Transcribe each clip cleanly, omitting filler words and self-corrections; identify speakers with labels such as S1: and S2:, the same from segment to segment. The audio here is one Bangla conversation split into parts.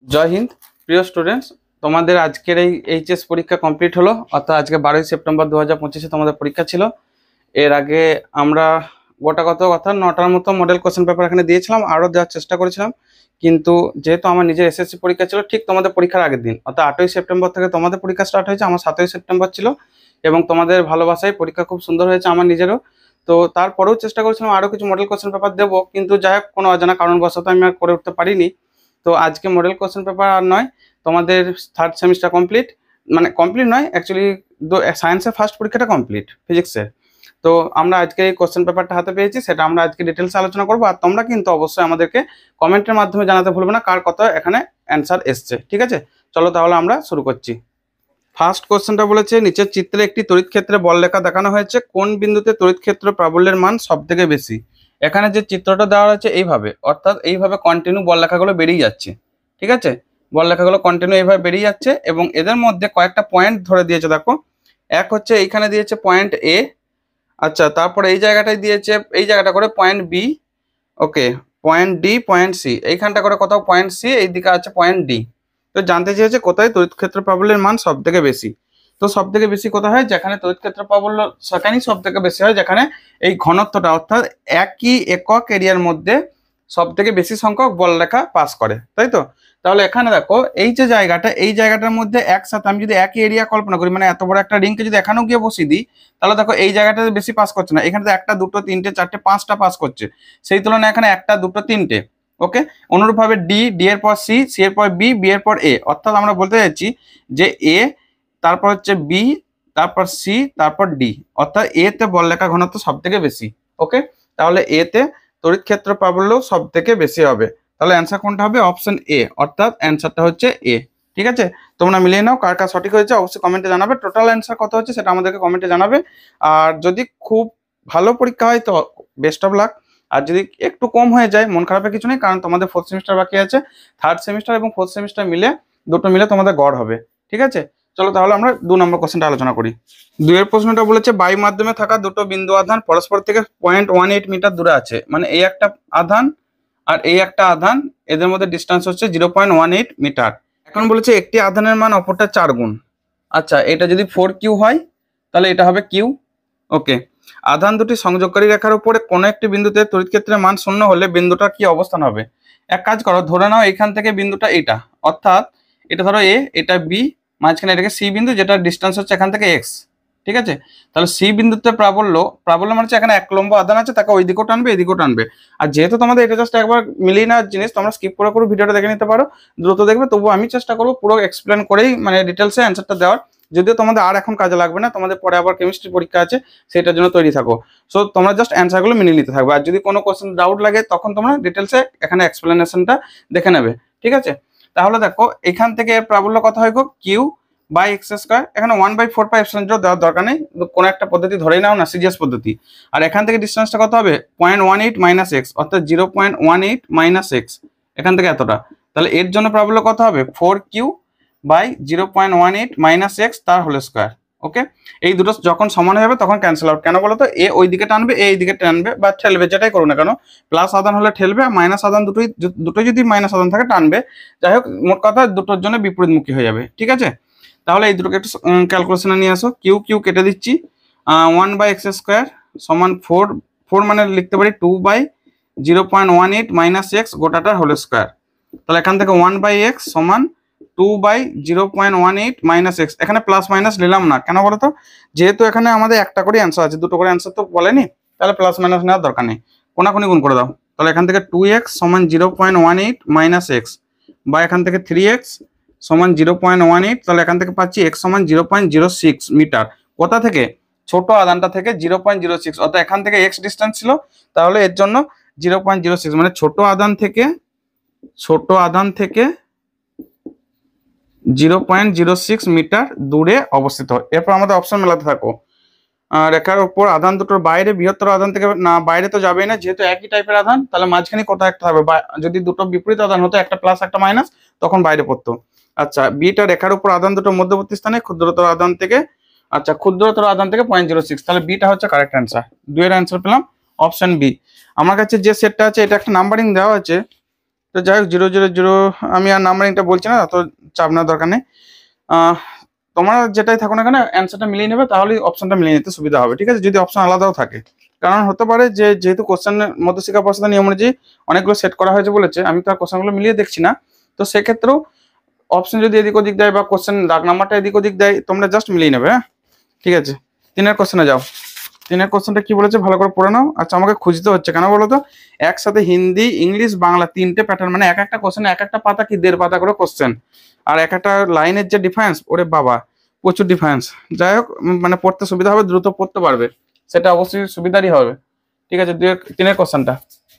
S1: জয় হিন্দ প্রিয় স্টুডেন্টস, তোমাদের আজকের এই এইচএস পরীক্ষা কমপ্লিট হলো। অর্থাৎ আজকে 12ই সেপ্টেম্বর 2025 তোমাদের পরীক্ষা ছিল। এর আগে আমরা গোটাগত অর্থাৎ 9টার মতো মডেল কোশ্চেন পেপার এখানে দিয়েছিলাম, আরও দেওয়ার চেষ্টা করেছিলাম। কিন্তু যেহেতু আমার নিজের এসএসসি পরীক্ষা ছিল ঠিক তোমাদের পরীক্ষার আগের দিন, অর্থাৎ 8ই সেপ্টেম্বর থেকে তোমাদের পরীক্ষা স্টার্ট হয়েছে, আমার 7ই সেপ্টেম্বর ছিল। এবং তোমাদের ভালোবাসায় পরীক্ষা খুব সুন্দর হয়েছে আমার নিজেরও। তো তারপরেও চেষ্টা করেছিলাম আরও কিছু মডেল কোশ্চেন পেপার দেবো, কিন্তু যাই হোক কোনো অজানা কারণবশত আমি আর করে উঠতে পারিনি। তো আজকে মডেল কোশ্চেন পেপার আর নয়, তোমাদের থার্ড সেমিস্টার কমপ্লিট, মানে কমপ্লিট নয় অ্যাকচুয়ালি, সায়েন্সের ফার্স্ট পরীক্ষাটা কমপ্লিট ফিজিক্সের। তো আমরা আজকে এই কোশ্চেন পেপারটা হাতে পেয়েছি, সেটা আমরা আজকে ডিটেলসে আলোচনা করবো। আর তোমরা কিন্তু অবশ্যই আমাদেরকে কমেন্টের মাধ্যমে জানাতে ভুলবে না কার কত এখানে অ্যান্সার এসছে, ঠিক আছে? চলো তাহলে আমরা শুরু করছি। ফার্স্ট কোশ্চেনটা বলেছে, নিচের চিত্রে একটি তড়িৎ ক্ষেত্রে বলরেখা দেখানো হয়েছে, কোন বিন্দুতে তড়িৎ ক্ষেত্র প্রাবল্যের মান সব থেকে বেশি? এখানে যে চিত্রটা দেওয়া হয়েছে এইভাবে, অর্থাৎ এইভাবে কন্টিনিউ বলরেখাগুলো বেরিয়ে যাচ্ছে, ঠিক আছে? বলরেখাগুলো কন্টিনিউ এইভাবে বেরিয়ে যাচ্ছে এবং এদের মধ্যে কয়েকটা পয়েন্ট ধরে দিয়েছে। দেখো, এক হচ্ছে এইখানে দিয়েছে পয়েন্ট এ, আচ্ছা, তারপরে এই জায়গাটায় দিয়েছে এই জায়গাটা করে পয়েন্ট বি, ওকে, পয়েন্ট ডি, পয়েন্ট সি, এইখানটা করে কোথাও পয়েন্ট সি, এইদিকে আছে পয়েন্ট ডি। তো জানতে চেয়েছে কোথায় তড়িৎ ক্ষেত্র প্রাবল্যের মান সব থেকে বেশি। তো সব থেকে বেশি কোথায় হয়? যেখানে তড়িৎ ক্ষেত্র প্রাবল্য সেখানেই সব থেকে বেশি হয়, যেখানে এই ঘনত্বটা অর্থাৎ একই একক এরিয়ার মধ্যে সব থেকে বেশি সংখ্যক বলরেখা পাস করে, তাই তো? তাহলে এখানে দেখো এই যে জায়গাটা, এই জায়গাটার মধ্যে একসাথে আমি যদি একই এরিয়া কল্পনা করি, মানে এত বড় একটা রিংকে যদি এখানেও গিয়ে বসিয়ে দিই, তাহলে দেখো এই জায়গাটাতে বেশি পাস করছে না, এখানে তো একটা, দুটো, তিনটে, চারটে, পাঁচটা পাস করছে। সেই তুলনায় এখানে একটা, দুটো, তিনটে, ওকে। অনুরূপভাবে ডি, ডি এর পর সি, সি এর পর বি, বি এর পর এ, অর্থাৎ আমরা বলতে চাইছি যে এ, তারপর হচ্ছে বি, তারপর সি, তারপর ডি, অর্থাৎ এ তে বলরেখা ঘনত্ব সব থেকে বেশি, ওকে। তাহলে এ তে তড়িৎ ক্ষেত্র প্রাবল্য সব থেকে বেশি হবে। তাহলে অ্যান্সার কোনটা হবে? অপশন এ, অর্থাৎ অ্যান্সারটা হচ্ছে এ, ঠিক আছে? তোমরা মিলিয়ে নাও কার কার সঠিক হয়েছে, অবশ্যই কমেন্টে জানাবে। টোটাল অ্যান্সার কত হচ্ছে সেটা আমাদেরকে কমেন্টে জানাবে। আর যদি খুব ভালো পরীক্ষা হয় তো বেস্ট অফ লাক, আর যদি একটু কম হয়ে যায় মন খারাপের কিছু নেই, কারণ তোমাদের ফোর্থ সেমিস্টার বাকি আছে। থার্ড সেমিস্টার এবং ফোর্থ সেমিস্টার মিলে দুটো মিলে তোমাদের গড় হবে, ঠিক আছে? চলো তাহলে আমরা 2 নম্বর কোশ্চেনটা আলোচনা করি। 2 এর প্রশ্নটা বলেছে, বায়ু মাধ্যমে থাকা দুটো বিন্দু আধান পরস্পর থেকে 0.18 মিটার দূরে আছে, মানে এই একটা আধান আর এই একটা আধান, এদের মধ্যে ডিস্টেন্স হচ্ছে 0.18 মিটার। এখন বলেছে একটি আধানের মান অপরটা 4 গুণ। আচ্ছা, এটা যদি 4Q হয় তাহলে এটা হবে কিউ, ওকে। আধান দুটি সংযোগকারী রেখার উপরে কোনো একটি বিন্দুতে তড়িৎ ক্ষেত্রের মান 0 হলে বিন্দুটার কি অবস্থান হবে? এক কাজ করো, ধরে নাও এখান থেকে বিন্দুটা এটা, অর্থাৎ এটা ধরো এ, এটা বি, মাঝখানে এটাকে সি বিন্দু, যেটা ডিস্টেন্স হচ্ছে এখান থেকে এক্স, ঠিক আছে? তাহলে সি বিন্দুতে প্রাবল্য, প্রাবল্য মানে হচ্ছে এখানে এক লম্ব আধান আছে, তাকে ওই দিকেও টানবে এদিকেও টানবে। আর যেহেতু তোমাদের এটা জাস্ট একবার মিলিয়ে নেওয়ার জিনিস, তোমরা স্কিপ করে করে ভিডিওটা দেখে নিতে পারো, দ্রুত দেখবে। তবুও আমি চেষ্টা করবো পুরো এক্সপ্লেন করেই মানে ডিটেলসে অ্যান্সারটা দেওয়ার, যদিও তোমাদের আর এখন কাজে লাগবে না, তোমাদের পরে আবার কেমিস্ট্রি পরীক্ষা আছে, সেটার জন্য তৈরি থাকো। সো তোমরা জাস্ট অ্যান্সারগুলো মিলিয়ে নিতে থাকবে, আর যদি কোনো কোশ্চেন ডাউট লাগে তখন তোমরা ডিটেলসে এখানে এক্সপ্লেনেশনটা দেখে নেবে, ঠিক আছে? তাহলে দেখো এখান থেকে এর প্রাবল্য কত হয় গো? Q by X square. এখানে 1/4πε0 দেওয়ার দরকার নেই, কোনো একটা পদ্ধতি ধরেই নাও না, সিজিএস পদ্ধতি। আর এখান থেকে ডিস্টেন্সটা কত হবে? 0.18 মাইনাস এক্স, অর্থাৎ 0.18 মাইনাস এক্স, এখান থেকে এতটা। তাহলে এর জন্য প্রাবল্য কত হবে? 4Q বাই 0.18 মাইনাস এক্স তার হোল স্কোয়ার, ওকে। এই দুটো যখন সমান হয়ে যাবে তখন ক্যান্সেল আউট। কেন বলো তো? এ ওই দিকে টানবে, এ এই দিকে টানবে বা ঠেলবে, যেটাই করো না কেন। প্লাস আধান হলে ঠেলবে, আর মাইনাস আধান দুটোই যদি মাইনাস আধান থাকে টানবে। যাই হোক, মোট কথা দুটোর জন্য বিপরীতমুখী হয়ে যাবে, ঠিক আছে? তাহলে এই দুটোকে একটু ক্যালকুলেশনে নিয়ে আসো। কিউ কিউ কেটে দিচ্ছি, 1/x² সমান 4 মানে লিখতে পারি 2/0.18 মাইনাস এক্স গোটাটার হোল স্কোয়ার। তাহলে এখান থেকে 1/x সমান 2/0.18 মাইনাস এক্স। এখানে প্লাস মাইনাস নিলাম না, কেন বলো তো? যেহেতু এখানে আমাদের একটা করে অ্যান্সার আছে, দুটো করে অ্যান্সার তো বলেনি, তাহলে প্লাস মাইনাস নেওয়ার দরকার নেই, কোনাকুনি গুণ করে দাও। তাহলে এখান থেকে 2x সমান 0.18 মাইনাস এক্স, বা এখান থেকে 3x সমান 0.18, তাহলে এখান থেকে পাচ্ছি x সমান 0.06 মিটার। কোথা থেকে? ছোট আধানটা থেকে 0.06, অর্থাৎ এখান থেকে x ডিস্টেন্স ছিল, তাহলে এর জন্য 0.06 মানে ছোট আধান থেকে 0.06 মিটার দূরে অবস্থিত। এরপর আমাদের অপশন মেলাতে থাকো। রেখার উপর আধান দুটোর বাইরে বৃহত্তর আধান থেকে, না বাইরে তো যাবেই না, যেহেতু একই টাইপের আধান, তাহলে মাঝখানে কোথাও একটা হবে। যদি দুটো বিপরীত আধান হতো, একটা প্লাস একটা মাইনাস, তখন বাইরে পড়তো। আচ্ছা, বিটা রেখার উপর আধান দুটো মধ্যবর্তী স্থানে ক্ষুদ্রতর আধান থেকে, আচ্ছা ক্ষুদ্রতর আধান থেকে 0.06, তাহলে বিটা হচ্ছে কারেক্ট অ্যান্সার। 2 এর অ্যান্সার পেলাম অপশন বি। আমার কাছে যে সেটটা আছে এটা একটা নাম্বারিং দেওয়া আছে, তো তো যাই হোক 000, আমি আর নাম্বারিংটা বলছি না, অত চাপ নেওয়ার দরকার নেই। তোমরা যেটাই থাকো না কেন অ্যান্সারটা মিলিয়ে নেবে, তাহলেই অপশনটা মিলিয়ে নিতে সুবিধা হবে, ঠিক আছে, যদি অপশন আলাদাও থাকে। কারণ হতে পারে যে যেহেতু কোশ্চেনের মধ্যশিক্ষা পর্ষদের নিয়ম অনুযায়ী অনেকগুলো সেট করা হয়েছে বলেছে, আমি তো আর কোশ্চেনগুলো মিলিয়ে দেখছি না, তো সেক্ষেত্রেও অপশন যদি এদিক ওদিক দেয় বা কোশ্চেন দাগ নাম্বারটা এদিক ওদিক দেয়, তোমরা জাস্ট মিলিয়ে নেবে। হ্যাঁ, ঠিক আছে। 3 কোশ্চেনে যাও। 3 কোশ্চেনটা কি বলেছে ভালো করে পড়ে নাও। আচ্ছা, আমাকে খুঁজতে হচ্ছে কেন বলো তো, একসাথে হিন্দি, ইংলিশ, বাংলা 3টে প্যাটার্ন, মানে এক একটা কোশ্চেন এক একটা পাতা কি 1.5 পাতা করে কোশ্চেন, আর এক একটা লাইনের যে ডিফারেন্স, ওরে বাবা প্রচুর ডিফারেন্স। যাই হোক, মানে পড়তে সুবিধা হবে, দ্রুত পড়তে পারবে, সেটা অবশ্যই সুবিধারই হবে। ঠিক আছে, 3 কোশ্চেনটা।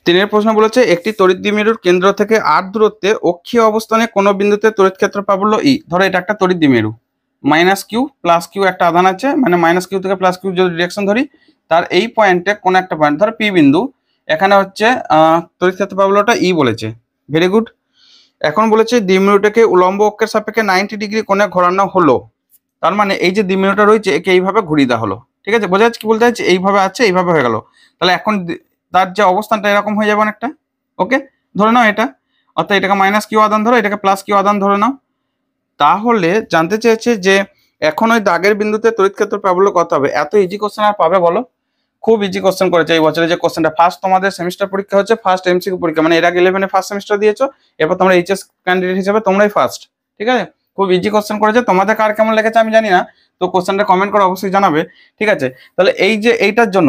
S1: 3 প্রশ্ন বলেছে একটি তড়িৎ দ্বিমেরুর কেন্দ্র থেকে r দূরত্বে অক্ষীয় অবস্থানে কোনো বিন্দুতে তড়িৎ ক্ষেত্র প্রাবল্য E। ধরো এটা একটা তড়িৎ দ্বিমেরু, -q + q একটা আধান আছে, মানে -q থেকে +q যদি ডিরেকশন ধরি, তার এই পয়েন্টে কোন একটা পয়েন্ট ধরো P বিন্দু, এখানে হচ্ছে তড়িৎ ক্ষেত্র প্রাবল্যটা E বলেছে। Very good. এখন বলেছে দ্বিমেরুটাকে উলম্ব অক্ষের সাপেক্ষে 90 ডিগ্রি কোণে ঘোরানো হলো। তার মানে এই যে দ্বিমেরুটা রয়েছে একে এইভাবে ঘুরিয়ে দেওয়া হলো, ঠিক আছে, বোঝা যাচ্ছে কি বলতে চাইছে, এইভাবে আছে এইভাবে হয়ে গেল, তাহলে এখন তার যে অবস্থানটা এরকম হয়ে যাবে অনেকটা। ওকে, ধরে নাও এটা, অর্থাৎ এটাকে -q আধান ধরো, এটাকে +q আধান ধরে নাও। তাহলে জানতে চেয়েছে যে এখন ওই দাগের বিন্দুতে তড়িৎ ক্ষেত্র প্রাবল্য কত হবে। এত ইজি কোশ্চেন আর পাবে বলো? খুব ইজি কোশ্চেন করেছে এই বছরে যে কোশ্চেনটা। ফার্স্ট তোমাদের সেমিস্টার পরীক্ষা হচ্ছে, ফার্স্ট এমসিকিউ পরীক্ষা, মানে এর আগে 11-এ ফার্স্ট সেমিস্টার দিয়েছো, এরপর তোমরা এইচএস ক্যান্ডিডেট হিসেবে তোমরাই ফার্স্ট, ঠিক আছে। খুব ইজি কোশ্চেন করেছে, তোমাদের কার কেমন লেগেছে আমি জানি না, তো কোশ্চেনটা কমেন্ট করে অবশ্যই জানাবে, ঠিক আছে। তাহলে এই যে এইটার জন্য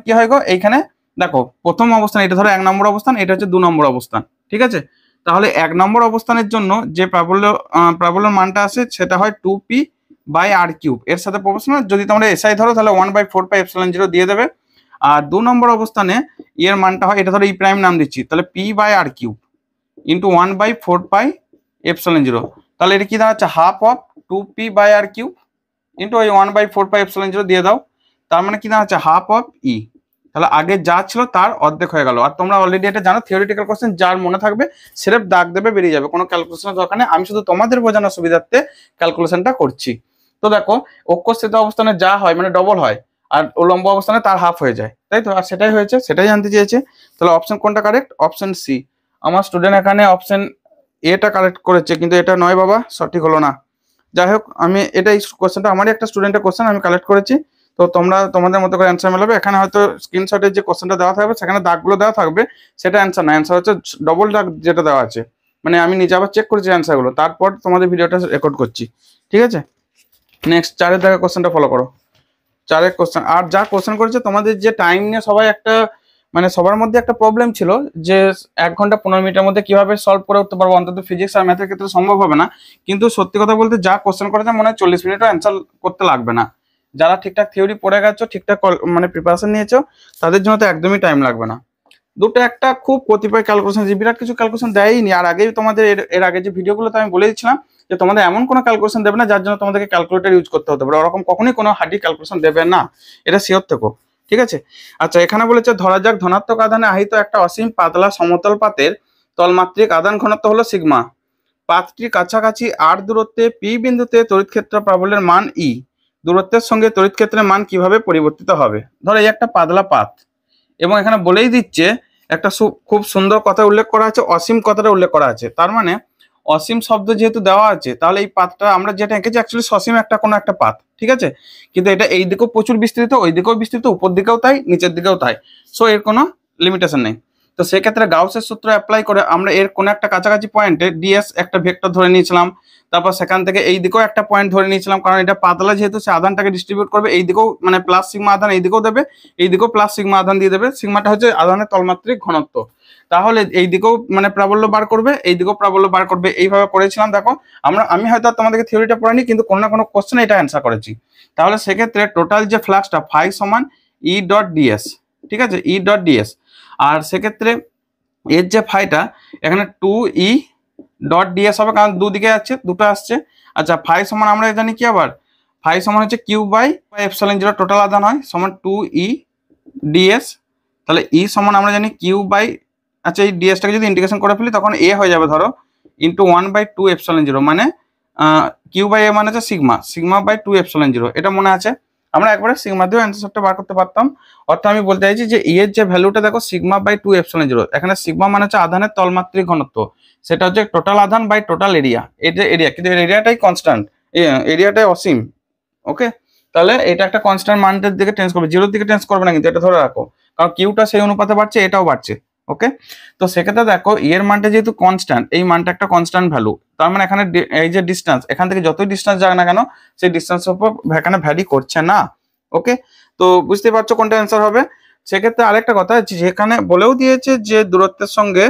S1: কি হয় গো, এইখানে দেখো প্রথম অবস্থান এটা ধরো 1 নম্বর অবস্থান, এটা হচ্ছে 2 নম্বর অবস্থান, ঠিক আছে। তাহলে 1 নম্বর অবস্থানের জন্য যে প্রাবল্যের মানটা আছে সেটা হয় 2p/r3, এর সাথে প্রপোর্শনাল। যদি তোমরা এসআই ধরো তাহলে 1/4πε0 দিয়ে দেবে। আর 2 নম্বর অবস্থানে এর মানটা হয়, এটা ধরো ই প্রাইম নাম দিচ্ছি, তাহলে p/r3 ইন্টু 1/4πε0, তাহলে এটা কি দাঁড়াচ্ছে, হাফ অফ 2p/r3 ইন্টু ওই 1/4πε0 দিয়ে দাও, তার মানে কি দাঁড়াচ্ছে হাফ অফ ই। তাহলে আগে যা ছিল তার অর্ধেক হয়ে গেল। আর তোমরা অলরেডি এটা জানো, থিওরিটিক্যাল কোশ্চেন যার মনে থাকবে সিরেফ দাগ দেবে, বেরিয়ে যাবে, কোনো ক্যালকুলেশনের দরকার নেই, আমি শুধু তোমাদের বোঝানোর সুবিধার্থে ক্যালকুলেশনটা করছি। তো দেখো অক্ষস্থিত অবস্থানে যা হয় মানে ডবল হয়, আর উলম্ব অবস্থানে তার হাফ হয়ে যায়, তাই তো, আর সেটাই হয়েছে, সেটাই জানতে চেয়েছে। তাহলে অপশন কোনটা কারেক্ট, অপশন সি। আমার স্টুডেন্ট এখানে অপশন এটা কারেক্ট করেছে, কিন্তু এটা নয় বাবা, সঠিক হলো না। যাই হোক, আমি এটা এই কোশ্চেনটা আমারই একটা স্টুডেন্টের কোশ্চেন, আমি কালেক্ট করেছি, তো তোমরা তোমাদের মতো করে অ্যান্সার মেলাবে। এখানে হয়তো স্ক্রিনশটের যে কোশ্চেনটা দেওয়া থাকবে সেখানে দাগগুলো দেওয়া থাকবে, সেটা অ্যান্সার না, অ্যান্সার হচ্ছে ডবল দাগ যেটা দেওয়া আছে, মানে আমি নিজে আবার চেক করেছি অ্যান্সারগুলো, তারপর তোমাদের ভিডিওটা রেকর্ড করছি, ঠিক আছে। নেক্সট 4 দাগের কোশ্চেনটা ফলো করো। 4 কোশ্চেন, আর যা কোশ্চেন করেছে তোমাদের যে টাইম নিয়ে সবাই একটা, মানে সবার মধ্যে একটা প্রবলেম ছিল যে 1 ঘন্টা 15 মিনিটের মধ্যে কিভাবে সলভ করে উঠতে পারবো, অন্তত ফিজিক্স আর ম্যাথের ক্ষেত্রে সম্ভব হবে না। কিন্তু সত্যি কথা বলতে যা কোশ্চেন করেছে মনে হয় 40 মিনিটও অ্যান্সার করতে লাগবে না। যারা ঠিকঠাক থিওরি পড়ে গেছো, ঠিকঠাক মানে প্রিপারেশন নিয়েছো, তাদের জন্য তো একদমই টাইম লাগবে না। দুটো একটা খুব কতিপয় ক্যালকুলেশন, যে বিরাট কিছু ক্যালকুলেশন দেয়নি। আর আগেই তোমাদের এর আগে যে ভিডিওগুলোতে আমি বলে দিচ্ছিলাম যে তোমাদের এমন কোনো ক্যালকুলেশন দেবে না যার জন্য তোমাদেরকে ক্যালকুলেটর ইউজ করতে হতে পারে, ওরকম কখনোই কোনো হার্ডি ক্যালকুলেশন দেবে না, এটা শিওর থেকো, ঠিক আছে। আচ্ছা, এখানে বলেছে ধরা যাক ধনাত্মক আধানে আহিত একটা অসীম পাতলা সমতল পাতের তলমাত্রিক আধান ঘনত্ব হলো সিগমা। পাতটির কাছাকাছি আর দূরত্বে পি বিন্দুতে তড়িৎ ক্ষেত্র প্রাবল্যের মান ই। দূরত্বের সঙ্গে তড়িৎ ক্ষেত্রের মান কিভাবে পরিবর্তিত হবে। ধরো এই একটা পাতলা পাত, এবং এখানে বলেই দিচ্ছে একটা খুব সুন্দর কথা উল্লেখ করা আছে, অসীম কথাটা উল্লেখ করা আছে। তার মানে অসীম শব্দ যেহেতু দেওয়া আছে, তাহলে এই পাতটা আমরা যেটা এঁকেছি অ্যাকচুয়ালি সসীম একটা কোনো একটা পাত, ঠিক আছে। কিন্তু এটা এই দিকেও প্রচুর বিস্তৃত, ওই দিকেও বিস্তৃত, উপর দিকেও তাই, নিচের দিকেও তাই, সো এর কোনো লিমিটেশন নেই। তো সেক্ষেত্রে গাউসের সূত্র অ্যাপ্লাই করে আমরা এর কোনো একটা কাছাকাছি পয়েন্টে ডিএস একটা ভেক্টর ধরে নিয়েছিলাম, তারপর সেখান থেকে এই দিকেও একটা পয়েন্ট ধরে নিয়েছিলাম, কারণ এটা পাতলা যেহেতু সে আধানটাকে ডিস্ট্রিবিউট করবে, এই দিকেও মানে প্লাস সিগমা আধান এই দিকেও দেবে, এই দিকেও প্লাস সিগমা আধান দিয়ে দেবে। সিগমাটা হচ্ছে আধানের তলমাত্রিক ঘনত্ব, তাহলে এই দিকেও মানে প্রাবল্য বার করবে, এই দিকেও প্রাবল্য বার করবে, এইভাবে করেছিলাম। দেখো আমি হয়তো তোমাদেরকে থিওরিটা পড়াইনি, কিন্তু কোনো না কোনো কোশ্চেনে এটা অ্যান্সার করেছি। তাহলে সেক্ষেত্রে টোটাল যে ফ্লাক্সটা ফাই সমান ই ডট ডিএস, ঠিক আছে, ই ডট ডিএস। আর সেক্ষেত্রে এর যে ফাইটা এখানে 2e ডট ডিএস হবে, কারণ দুদিকে আছে, দুটো আসছে। আচ্ছা, ফাই সমান আমরা জানি কি, আবার ফাই সমান হচ্ছে q/ε0 টোটাল আধান হয় সমান 2e ডিএস। তাহলে ই সমান আমরা জানি q/, আচ্ছা এই ডিএসটাকে যদি ইন্টিগ্রেশন করে ফেলি তখন এ হয়ে যাবে ধরো ইন্টু 1/2ε0, মানে q/a মানে হচ্ছে সিগমা, সিগমা/2ε0, এটা মনে আছে। আমরা একবারে সিগমা দিয়েও অ্যান্সারটা বার করতে পারতাম। অর্থাৎ আমি বলতে চাইছি যে এর যে ভ্যালুটা দেখো সিগমা বাই 2 এপসিলন 0, এখানে সিগমা মানে হচ্ছে আধানের তলমাত্রিক ঘনত্ব, সেটা হচ্ছে টোটাল আধান বাই টোটাল এরিয়া, এটা এরিয়া, কিন্তু এরিয়াটাই কনস্ট্যান্ট, এরিয়াটাই অসীম। ওকে, তাহলে এটা একটা কনস্ট্যান্ট মানের দিকে টেন্স করবে, জিরোর দিকে টেন্স করবে না, কিন্তু এটা ধরে রাখো, কারণ কিউটা সেই অনুপাতে বাড়ছে, এটাও বাড়ছে। ওকে, তো সেক্ষেত্রে দেখো এর মানটা যেহেতু কনস্ট্যান্ট, এই মানটা একটা কনস্ট্যান্ট ভ্যালু, তার মানে এখানে এই যে ডিস্টেন্স, এখান থেকে যতই ডিস্টেন্স যাক না কেন সেই ডিস্টেন্সের উপর এখানে ভ্যারি করছে না। ওকে, তো বুঝতে পারছো কোনটা অ্যান্সার হবে। সেক্ষেত্রে আরেকটা কথা, যেখানে বলেও দিয়েছে যে দূরত্বের সঙ্গে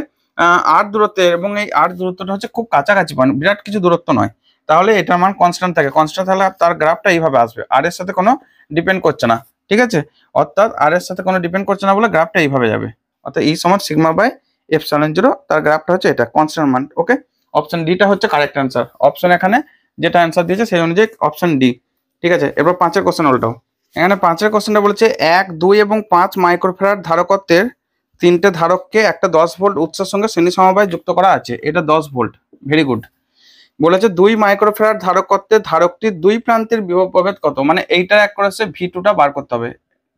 S1: আর দূরত্বের, এবং এই আর দূরত্বটা হচ্ছে খুব কাছাকাছি, মানে বিরাট কিছু দূরত্ব নয়, তাহলে এটার মান কনস্ট্যান্ট থাকে। কনস্ট্যান্ট তাহলে তার গ্রাফটা এইভাবে আসবে, আর এর সাথে কোনো ডিপেন্ড করছে না, ঠিক আছে, অর্থাৎ আর এর সাথে কোনো ডিপেন্ড করছে না বলে গ্রাফটা এইভাবে যাবে, অর্থাৎ ই সমান সিগমা বাই এপসিলন 0, তার গ্রাফটা হচ্ছে এটা কনস্ট্যান্ট মান। ওকে, অপশন ডিটা হচ্ছে কারেক্ট অ্যান্সার, অপশন এখানে যেটা অ্যান্সার দিয়েছে সেই অনুযায়ী অপশন ডি। ঠিক আছে, এবার 5-এর কোশ্চেন উল্টাও। এখানে 5-এর কোশ্চেনটা বলেছে 1, 2 এবং 5 মাইক্রোফ্যারাড ধারকত্বের 3টে ধারককে একটা 10 ভোল্ট উৎসের সঙ্গে শ্রেণী সমবায় যুক্ত করা আছে, এটা 10 ভোল্ট, ভেরি গুড। বলেছে 2 মাইক্রোফ্যারাড ধারকত্বের ধারকটির দুই প্রান্তের বিভব প্রভেদ কত, মানে এইটা এক করে V2টা বার করতে হবে,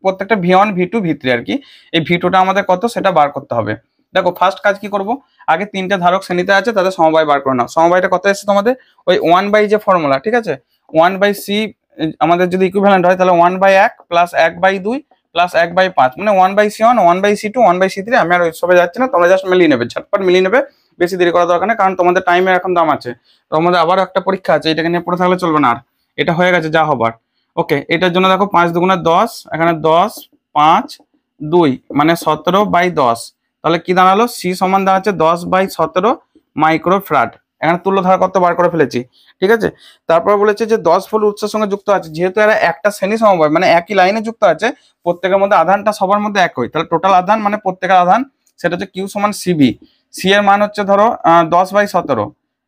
S1: প্রত্যেকটা V1 V2 V3 আর কি, এই V2টা আমাদের কত সেটা বার করতে হবে। দেখো ফার্স্ট কাজ কি করব, আগে 3টে ধারক শ্রেণীতে আছে তাদের সমবায় বার করে নাও। সমবায়টা কত এসেছে তোমাদের, ওই 1 যে ফর্মুলা, ঠিক আছে, 1/c আমাদের যদি ইকুইভ্যালেন্ট হয় তাহলে 1/1 প্লাস 1/2 প্লাস 1/5, মানে 1/c1 1/c2 1/c3। আমি আর ওই সবে যাচ্ছি না, তোমরা জাস্ট মিলিয়ে নেবে, ঝটপট মিলিয়ে নেবে, বেশি দেরি করা দরকার নেই, কারণ তোমাদের টাইমের এখন দাম আছে, তোমাদের আবারও একটা পরীক্ষা আছে, এটাকে নিয়ে পড়ে থাকলে চলবে না আর, এটা হয়ে গেছে যা হবার। ওকে, এটার জন্য দেখো 5 দুগুণে 10, এখানে 10 5 2 মানে 17/10, তাহলে কি দাঁড়ালো, সি সমান দাঁড়াচ্ছে 10/17 মাইক্রোফ্যারাড। এখানে তুল্য ধারকত্ব বার করে ফেলেছি, ঠিক আছে। তারপর বলেছে যে 10 ভোল্ট উৎসের সঙ্গে যুক্ত আছে, যেহেতু এরা একটা শ্রেণী সমবায় মানে একই লাইনে যুক্ত আছে, প্রত্যেকের মধ্যে আধানটা সবার মধ্যে একই, তাহলে টোটাল আধান মানে প্রত্যেকের আধান সেটা হচ্ছে কিউ সমান সিবি। সি এর মান হচ্ছে ধরো 10/17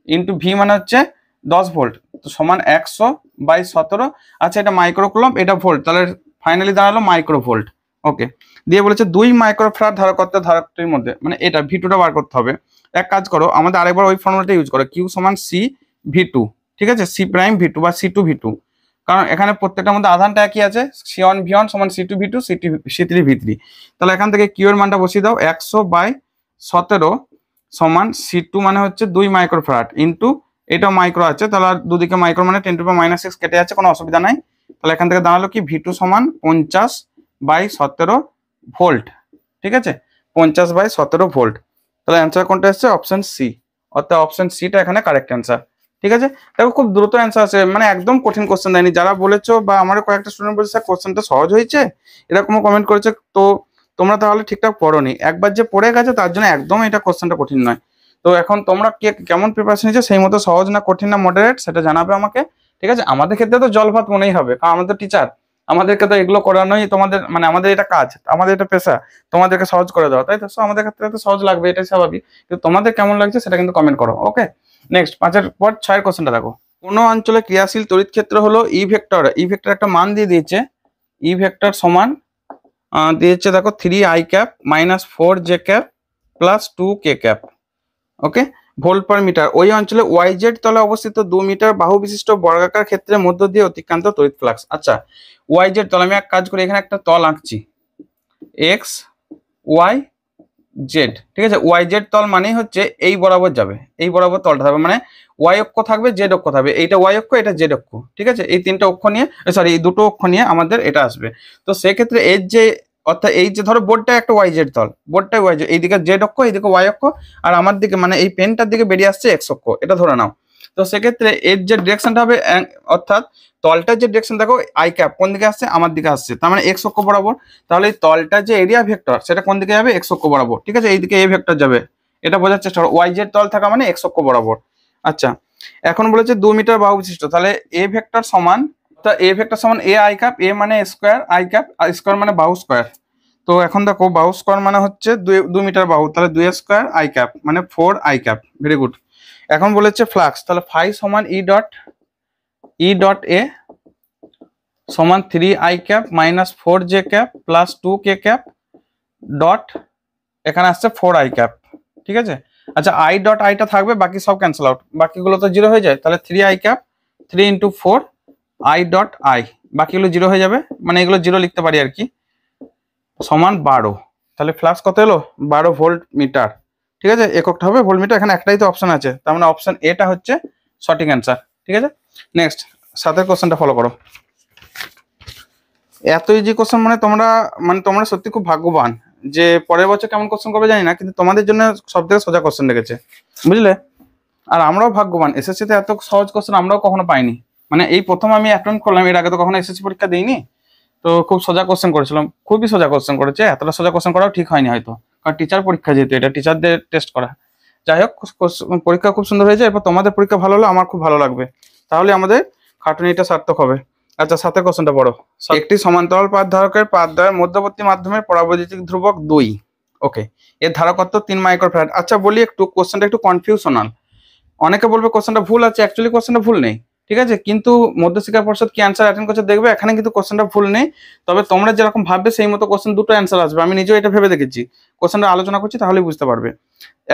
S1: ইন্টু ভি মানে হচ্ছে 10 ভোল্ট, তো সমান 100/17। আচ্ছা, এটা মাইক্রোকুলম্ব, এটা ভোল্ট, তাহলে ফাইনালি দাঁড়ালো মাইক্রোভোল্ট। ওকে, দিয়ে বলেছে 2 মাইক্রোফ্যারাড ধারকত্বের ধারকটির মধ্যে, মানে এটা V2টা বার করতে হবে। এক কাজ করো, আমাদের আরেকবার ওই ফর্মুলাটা ইউজ করো, কিউ সমান সি V2, ঠিক আছে, সি প্রাইম V2 বা C2 V2, কারণ এখানে প্রত্যেকটার মধ্যে আধানটা একই আছে, C1 V1 সমান C2 V2 C3 V3। তাহলে এখান থেকে কিউ এর মানটা বসিয়ে দাও, 100/17 সমান C2 মানে হচ্ছে 2 মাইক্রোফ্যারাড ইন্টু এটাও মাইক্রো আছে, তাহলে আর দুদিকে মাইক্রো মানে 10⁻⁶ কেটে যাচ্ছে, কোনো অসুবিধা নাই। তাহলে এখান থেকে দাঁড়ালো কি, V2 সমান 50/17 ভোল্ট, ঠিক আছে, 50/17 ভোল্ট। তাহলে অ্যান্সার কোনটা এসছে, অপশন সি, অর্থাৎ অপশন সিটা এখানে কারেক্ট অ্যান্সার। ঠিক আছে, দেখো খুব দ্রুত অ্যান্সার আছে, মানে একদম কঠিন কোশ্চেন দেয়নি। যারা বলেছো বা আমার কয়েকটা স্টুডেন্ট বলেছে স্যার কোশ্চেনটা সহজ হয়েছে এরকমও কমেন্ট করেছে, তো তোমরা তাহলে ঠিকঠাক পড়োনি, একবার যে পড়ে গেছে তার জন্য একদম এটা কোশ্চেনটা কঠিন নয়। তো এখন তোমরা কেমন প্রিপারেশন নিচ্ছ, সেই মতো সহজ না কঠিন না মডারেট সেটা জানাবে আমাকে, ঠিক আছে। আমাদের ক্ষেত্রে তো জল ভাত মনেই হবে, কারণ আমাদের টিচার, আমাদেরকে তো এগুলো করানোই তোমাদের, মানে আমাদের এটা কাজ, আমাদের এটা পেশা, তোমাদেরকে সহজ করে দেওয়া, তাই তো, আমাদের ক্ষেত্রে তো সহজ লাগবে, এটাই স্বাভাবিক। কিন্তু তোমাদের কেমন লাগছে সেটা কিন্তু কমেন্ট করো। ওকে, নেক্সট 5-এর পর 6-এর কোশ্চেনটা দেখো, কোন অঞ্চলে ক্রিয়াশীল তড়িৎ ক্ষেত্র হলো ই ভেক্টর, ই ভেক্টর একটা মান দিয়ে দিয়েছে, ই ভেক্টর সমান দিয়েছে দেখো 3i cap minus 4j cap plus 2k cap, okay, volt per metre. ওই অঞ্চলে ওয়াইজেড তলে অবস্থিত 2 মিটার বাহু বিশিষ্ট বর্গাকার ক্ষেত্রের মধ্য দিয়ে অতিক্রান্ত তড়িৎ ফ্লাক্স। আচ্ছা, ওয়াইজেড তল, আমি এক কাজ করি, এখানে একটা তল আঁকছি, এক্স ওয়াই জেড, ঠিক আছে। ওয়াইজেড তল মানেই হচ্ছে এই বরাবর যাবে, এই বরাবর তলটা থাকবে, মানে ওয়াই অক্ষ থাকবে জেড অক্ষ থাকবে, এইটা ওয়াই অক্ষ এটা জেড অক্ষ, ঠিক আছে। এই তিনটা অক্ষ নিয়ে, সরি এই দুটো অক্ষ নিয়ে আমাদের এটা আসবে। তো সেক্ষেত্রে এর যে, অর্থাৎ এই যে ধরো বোর্ডটা একটা ওয়াইজেড তল, বোর্ডটাই ওয়াইজেড, এইদিকে জেড অক্ষ এইদিকে ওয়াই অক্ষ, আর আমার দিকে মানে এই পেনটার দিকে বেরিয়ে আসছে এক্স অক্ষ, এটা ধরে নাও। তো সেক্ষেত্রে এর যে ডিরেকশনটা হবে, অর্থাৎ তলটার যে ডিরেকশন দেখো আই ক্যাপ কোন দিকে আসছে, আমার দিকে আসছে, তার মানে এক্স অক্ষ বরাবর। তাহলে এই তলটার যে এরিয়া ভেক্টর সেটা কোন দিকে যাবে, এক্স অক্ষ বরাবর, ঠিক আছে, এইদিকে এ ভেক্টর যাবে, এটা বোঝার চেষ্টা করো, ওয়াইজেড তল থাকা মানে এক্স অক্ষ বরাবর। আচ্ছা, এখন বলেছে 2 মিটার বাহু বিশিষ্ট, তাহলে এ ভেক্টর সমান, এ ভেক্টর সমান এ আই ক্যাপ, এ মানে স্কোয়ার, আই ক্যাপ স্কোয়ার মানে বাহু স্কোয়ার। তো এখন দেখো বাহু স্কোয়ার মানে হচ্ছে 2 মিটার বাহু, তাহলে 2 স্কোয়ার আই ক্যাপ মানে 4 আই ক্যাপ, ভেরি গুড। এখন বলেছে ফ্লাক্স, তাহলে ফাই সমান ই ডট এ সমান 3i cap minus 4j cap plus 2k cap dot, এখানে আসছে 4i ক্যাপ, ঠিক আছে। আচ্ছা, আই ডট আইটা থাকবে, বাকি সব ক্যান্সেল আউট, বাকিগুলো তো জিরো হয়ে যায়, তাহলে 3i cap 3 × 4 i dot I, বাকিগুলো 0 হয়ে যাবে, মানে এগুলো 0 লিখতে পারি আর কি, সমান 12। তাহলে ফ্লাক্স কত এলো? 12 ভোল্ট মিটার। ঠিক আছে, এককটা হবে ভোল্ট মিটার। এখানে একটাই তো অপশন আছে, তার মানে অপশন এটা হচ্ছে সঠিক অ্যান্সার। ঠিক আছে, নেক্সট 7 কোশ্চেনটা ফলো করো। এত ইজি কোশ্চেন, তোমরা সত্যি খুব ভাগ্যবান যে পরের বছর কেমন কোশ্চেন করবে জানি না, কিন্তু তোমাদের জন্য সব থেকে সোজা কোশ্চেন রেখেছে, বুঝলে। আর আমরাও ভাগ্যবান, এসএসসিতে এত সহজ কোশ্চেন আমরাও কখনো পাইনি। মানে এই প্রথম আমি অ্যাটেন্ড করলাম, এর আগে তো কখনো এসএসসি পরীক্ষা দিইনি। তো খুব সোজা কোশ্চেন করেছিলাম, খুবই সোজা কোশ্চেন করেছে। এতটা সোজা কোশ্চেন করাও ঠিক হয়নি হয়তো, কারণ টিচার পরীক্ষা, যেহেতু এটা টিচারদের টেস্ট করা। যাই হোক, পরীক্ষা খুব সুন্দর হয়েছে। এরপর তোমাদের পরীক্ষা ভালো হলে আমার খুব ভালো লাগবে, তাহলে আমাদের খাটুনিটা সার্থক হবে। আচ্ছা, 7 কোশ্চেনটা পড়ো। একটি সমান্তরাল পাত ধারকের পাতদ্বয়ের মধ্যবর্তী মাধ্যমের পরাবৈদ্যুতিক ধ্রুবক 2। ওকে, এর ধারকত্ব 3 মাইক্রোফ্যারাড। আচ্ছা বলি, একটু কোশ্চেনটা একটু কনফিউশনাল। অনেকে বলবে কোশ্চেনটা ভুল আছে, অ্যাকচুয়ালি কোশ্চেনটা ভুল নেই। ঠিক আছে, কিন্তু মধ্যশিক্ষা পর্ষদ কি অ্যান্সার অ্যাটেন্ড করছে দেখবে, এখানে কিন্তু কোশ্চেনটা ভুল নেই। তবে তোমরা যেরকম ভাববে সেই মতো কোশ্চেন দুটো অ্যান্সার আসবে। আমি নিজেও এটা ভেবে দেখেছি, কোশ্চেনটা আলোচনা করছি তাহলেই বুঝতে পারবে।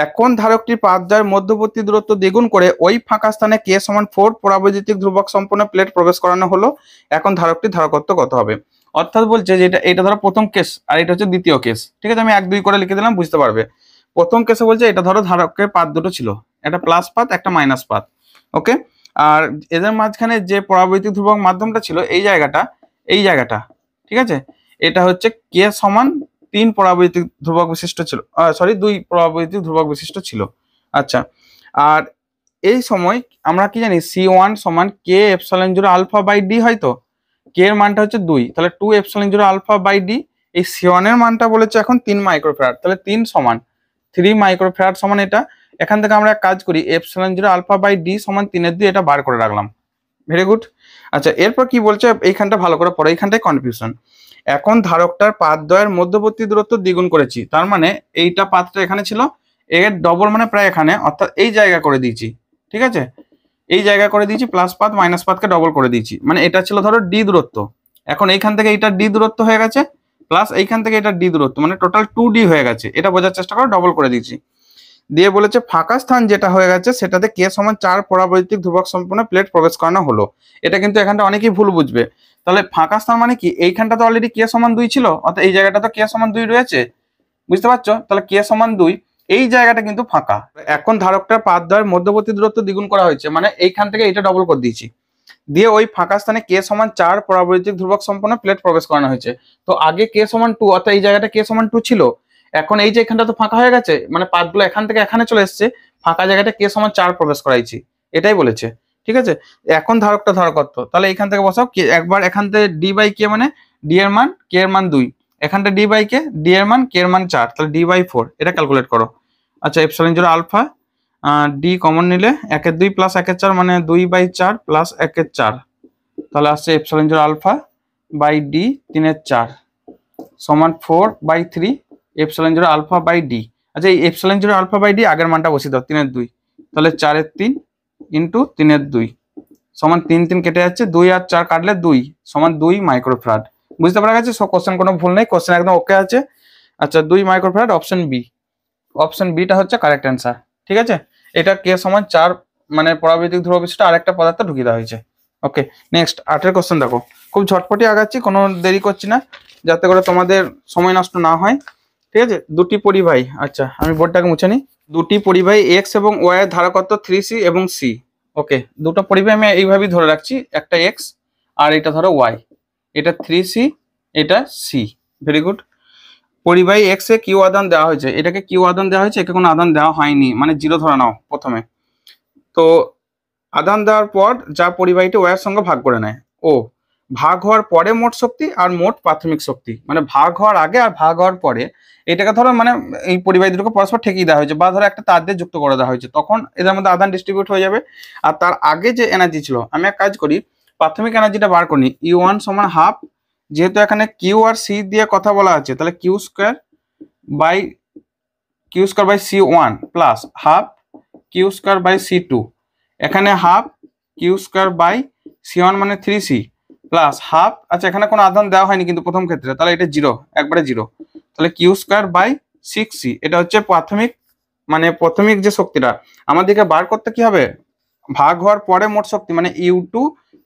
S1: এখন ধারকটির পাতদ্বয়ের মধ্যবর্তী দূরত্ব দ্বিগুণ করে ওই ফাঁকা স্থানে k সমান 4 পরাবৈদ্যুতিক ধ্রুবক সম্পন্ন প্লেট প্রবেশ করানো হলো। এখন ধারকটির ধারকত্ব কত হবে? অর্থাৎ বলছে যে এটা ধরো প্রথম কেস, আর এটা হচ্ছে দ্বিতীয় কেস। ঠিক আছে, আমি 1 2 করে লিখে দিলাম, বুঝতে পারবে। প্রথম কেসে বলছে এটা ধরো ধারকের পাত দুটো ছিল, একটা প্লাস পাত একটা মাইনাস পাত। ওকে, আর এদের মাঝখানে যে পরাবৈদ্যুতিক ধ্রুবক মাধ্যমটা ছিল এই জায়গাটা, ঠিক আছে, এটা হচ্ছে k সমান 3 পরাবৈদ্যুতিক ধ্রুবক বিশিষ্ট ছিল, 2 পরাবৈদ্যুতিক ধ্রুবক বিশিষ্ট ছিল। আচ্ছা, আর এই সময় আমরা কি জানি, C1 সমান k epsilon 0 alpha by D, হয়তো k এর মানটা হচ্ছে 2, তাহলে 2 এপসাইলন 0 আলফা বাই ডি। এই C1 এর মানটা বলেছে এখন 3 মাইক্রোফ্যারাড, তাহলে 3 সমান 3 মাইক্রোফ্যারাড সমান এটা। এখান থেকে আমরা এক কাজ করি, এপসাইলন 0 আলফা বাই ডি সমান 3/2, এটা বার করে রাখলাম। Very good. আচ্ছা, এরপর কি বলছে এইখানটা ভালো করে পড়ো, এইখানটাই কনফিউশন। এখন ধারকটার পাতদ্বয়ের মধ্যবর্তী দূরত্ব দ্বিগুণ করেছি, তার মানে এইটা পাতটা এখানে ছিল, এর ডবল মানে প্রায় এখানে, অর্থাৎ এই জায়গা করে দিয়েছি। ঠিক আছে, এই জায়গা করে দিয়েছি, প্লাস পাত মাইনাস পাতকে ডবল করে দিয়েছি। মানে এটা ছিল ধরো ডি দূরত্ব, এখন এইখান থেকে এটা ডি দূরত্ব হয়ে গেছে, প্লাস এইখান থেকে এটা ডি দূরত্ব, মানে টোটাল 2D হয়ে গেছে। এটা বোঝার চেষ্টা করো, ডবল করে দিয়েছি। দিয়ে বলেছে ফাঁকা স্থান যেটা হয়ে গেছে সেটাতে k সমান 4 পরাবৈদ্যুতিক ধ্রুবক সম্পন্ন প্লেট প্রবেশ করানো হলো। এটা কিন্তু এখানটা অনেকেই ভুল বুঝবে। তাহলে ফাঁকা স্থান মানে কি, এইখানটা তো অলরেডি k সমান 2 ছিল, অর্থাৎ এই জায়গাটা তো k সমান 2 রয়েছে, বুঝতে পারছো? তাহলে k সমান 2, এই জায়গাটা কিন্তু ফাঁকা। এখন ধারকটার পাতদ্বয়ের মধ্যবর্তী দূরত্ব দ্বিগুণ করা হয়েছে, মানে এইখান থেকে এটা ডবল করে দিয়েছি, দিয়ে ওই ফাঁকা স্থানে k সমান 4 পরাবৈদ্যুতিক ধ্রুবক সম্পন্ন প্লেট প্রবেশ করানো হয়েছে। তো আগে k সমান 2, অর্থাৎ এই জায়গাটা k সমান 2 ছিল, এখন এই যে এখানটা তো ফাঁকা হয়ে গেছে, মানে পাতগুলো এখান থেকে এখানে চলে এসেছে, ফাঁকা জায়গাটা k সমান 4 প্রবেশ করাইছি, এটাই বলেছে। ঠিক আছে, এখন ধারকটা ধারকত্ব, তাহলে এখান থেকে বসাও একবার, এখান থেকে d বাই k মানে d এর মান k এর মান 2, এখানটা d বাই k, d এর মান k এর মান 4, তাহলে d বাই 4, এটা ক্যালকুলেট করো। আচ্ছা, এপসাইলন 0 আলফা, d কমন নিলে 1 এর 2 প্লাস 1 এর 4 মানে 2 বাই 4 প্লাস 1 এর 4, তাহলে আসছে এপসাইলন 0 আলফা বাই d 3 এর 4 সমান 4 by 3 epsilon 0 alpha by d। আচ্ছা, এই এপসাইলন 0 আলফা বাই d আগের মানটা বসিয়ে দাও, 3 এর 2, তাহলে 4 এর 3 ইন্টু 3 এর 2 সমান 3 3 কেটে যাচ্ছে, 2 আর 4 কাটলে 2 সমান 2 মাইক্রোফ্যারাড। বুঝতে পারা গেছে? সব কোশ্চেন কোনো ভুল নেই, কোশ্চেন একদম ওকে আছে। আচ্ছা, 2 মাইক্রোফ্যারাড, অপশন বি, অপশন বিটা হচ্ছে কারেক্ট অ্যান্সার। ঠিক আছে, এটা k সমান 4 মানে পরাবৈদ্যুতিক ধ্রুবক বিশিষ্ট আরেকটা পদার্থ ঢুকিয়ে দেওয়া হয়েছে। ওকে, নেক্সট 8 কোশ্চেন দেখো, খুব ঝটপটি আগাচ্ছি, কোনো দেরি করছি না, যাতে করে তোমাদের সময় নষ্ট না হয়। ঠিক আছে, দুটি পরিবাহী, আচ্ছা আমি বোর্ডটাকে মুছে নিই। দুটি পরিবাহী x এবং y এর ধারকত্ব 3c এবং c। ওকে, দুটো পরিবাহী আমি এইভাবেই ধরে রাখছি, একটা x আর এটা ধরো y, এটা 3c, এটা c। Very good. পরিবাহী x এ কিউ আদান দেওয়া হয়েছে, এটাকে কিউ আদান দেওয়া হয়েছে, একে কোনো আদান দেওয়া হয়নি, মানে 0 ধরে নাও প্রথমে। তো আদান দেওয়ার পর যা পরিবাহীটি ওয়ার সঙ্গে ভাগ করে নেয়, ও ভাগ হওয়ার পরে মোট শক্তি আর মোট প্রাথমিক শক্তি, মানে ভাগ হওয়ার আগে আর ভাগ হওয়ার পরে, এটাকে ধরো মানে এই পরিবাহী দুটোকে পরস্পর ঠেকিয়ে দেওয়া হয়েছে, বা ধরো একটা তার দিয়ে যুক্ত করে দেওয়া হয়েছে, তখন এদের মধ্যে আদান ডিস্ট্রিবিউট হয়ে যাবে। আর তার আগে যে এনার্জি ছিল, আমি এক কাজ করি, প্রাথমিক এনার্জিটা বার করি, E1 সমান হাফ, যেহেতু এখানে কিউ আর সি দিয়ে কথা বলা আছে, তাহলে Q square by C1 plus half Q square by C2, এখানে half Q square by C1 মানে 3c প্লাস হাফ, আচ্ছা এখানে কোনো আধান দেওয়া হয়নি কিন্তু প্রথম ক্ষেত্রে, তাহলে এটা 0, একবারে 0, তাহলে কিউ স্কোয়ার বাই 6c। এটা হচ্ছে প্রাথমিক যে শক্তিটা আমাদেরকে বার করতে কি হবে, ভাগ হওয়ার পরে মোট শক্তি, মানে U2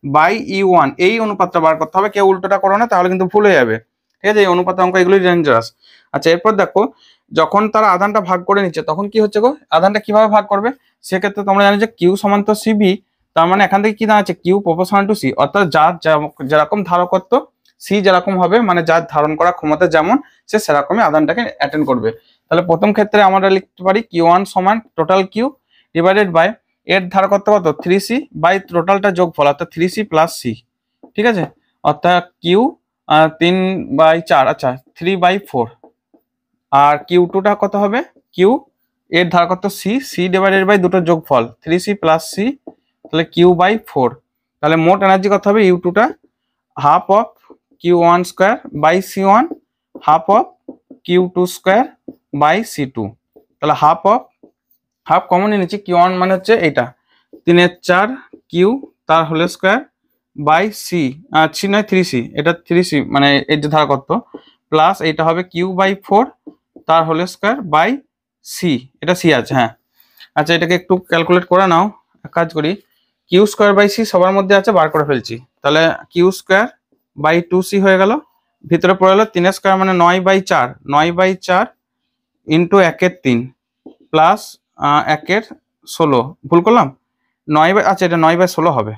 S1: বাই E1 এই অনুপাতটা বার করতে হবে, কেউ উল্টোটা করো না তাহলে কিন্তু ভুল হয়ে যাবে, ঠিক আছে? এই অনুপাত অঙ্ক এগুলোই ডেঞ্জারাস। আচ্ছা এরপর দেখো, যখন তারা আধানটা ভাগ করে নিচ্ছে তখন কি হচ্ছে গো, আধানটা কিভাবে ভাগ করবে? সেক্ষেত্রে তোমরা জানো যে কিউ সমান তো সিবি, তার মানে এখান থেকে কি দাঁড়াচ্ছে কিউ প্রপোর্শনাল টু সি, অর্থাৎ যার যেরকম ধারকত্ব সি যেরকম হবে, মানে যার ধারণ করা ক্ষমতা যেমন সে সেরকমই আধানটাকে অ্যাটেন্ড করবে। তাহলে প্রথম ক্ষেত্রে আমরা লিখতে পারি Q1 সমান টোটাল কিউ ডিভাইডেড বাই এর ধারকত্ব কত 3C বাই টোটালটা যোগফল অর্থাৎ 3C প্লাস সি, ঠিক আছে? অর্থাৎ কিউ 3/4, আচ্ছা 3/4, আর Q2টা কত হবে, কিউ এর ধারকত্ব সি ডিভাইডেড বাই দুটো যোগফল 3C প্লাস সি, তাহলে Q/4। তাহলে মোট এনার্জি কত হবে, U2টা half of Q1 square by C1 half of Q2 square by C2। তাহলে হাফ কমন নিয়েছি, Q1 মানে হচ্ছে এইটা 3/4 কিউ তার whole square by C, C নয় 3C, এটা 3C মানে এর যে ধারকত্ব, প্লাস এইটা হবে Q/4 তার হোল স্কোয়ার বাই সি, এটা সি আছে, হ্যাঁ। আচ্ছা এটাকে একটু ক্যালকুলেট করে নাও, এক কাজ করি, কিউ স্কোয়ার বাই সি সবার মধ্যে আছে, বার করে ফেলছি। তাহলে কিউ স্কোয়ার বাই 2C হয়ে গেল, ভিতরে পড়ে গেলো 3 স্কোয়ার মানে 9/4, 9/4 ইন্টু 1/3 প্লাস 1/16, ভুল করলাম, আচ্ছা এটা 9/16 হবে।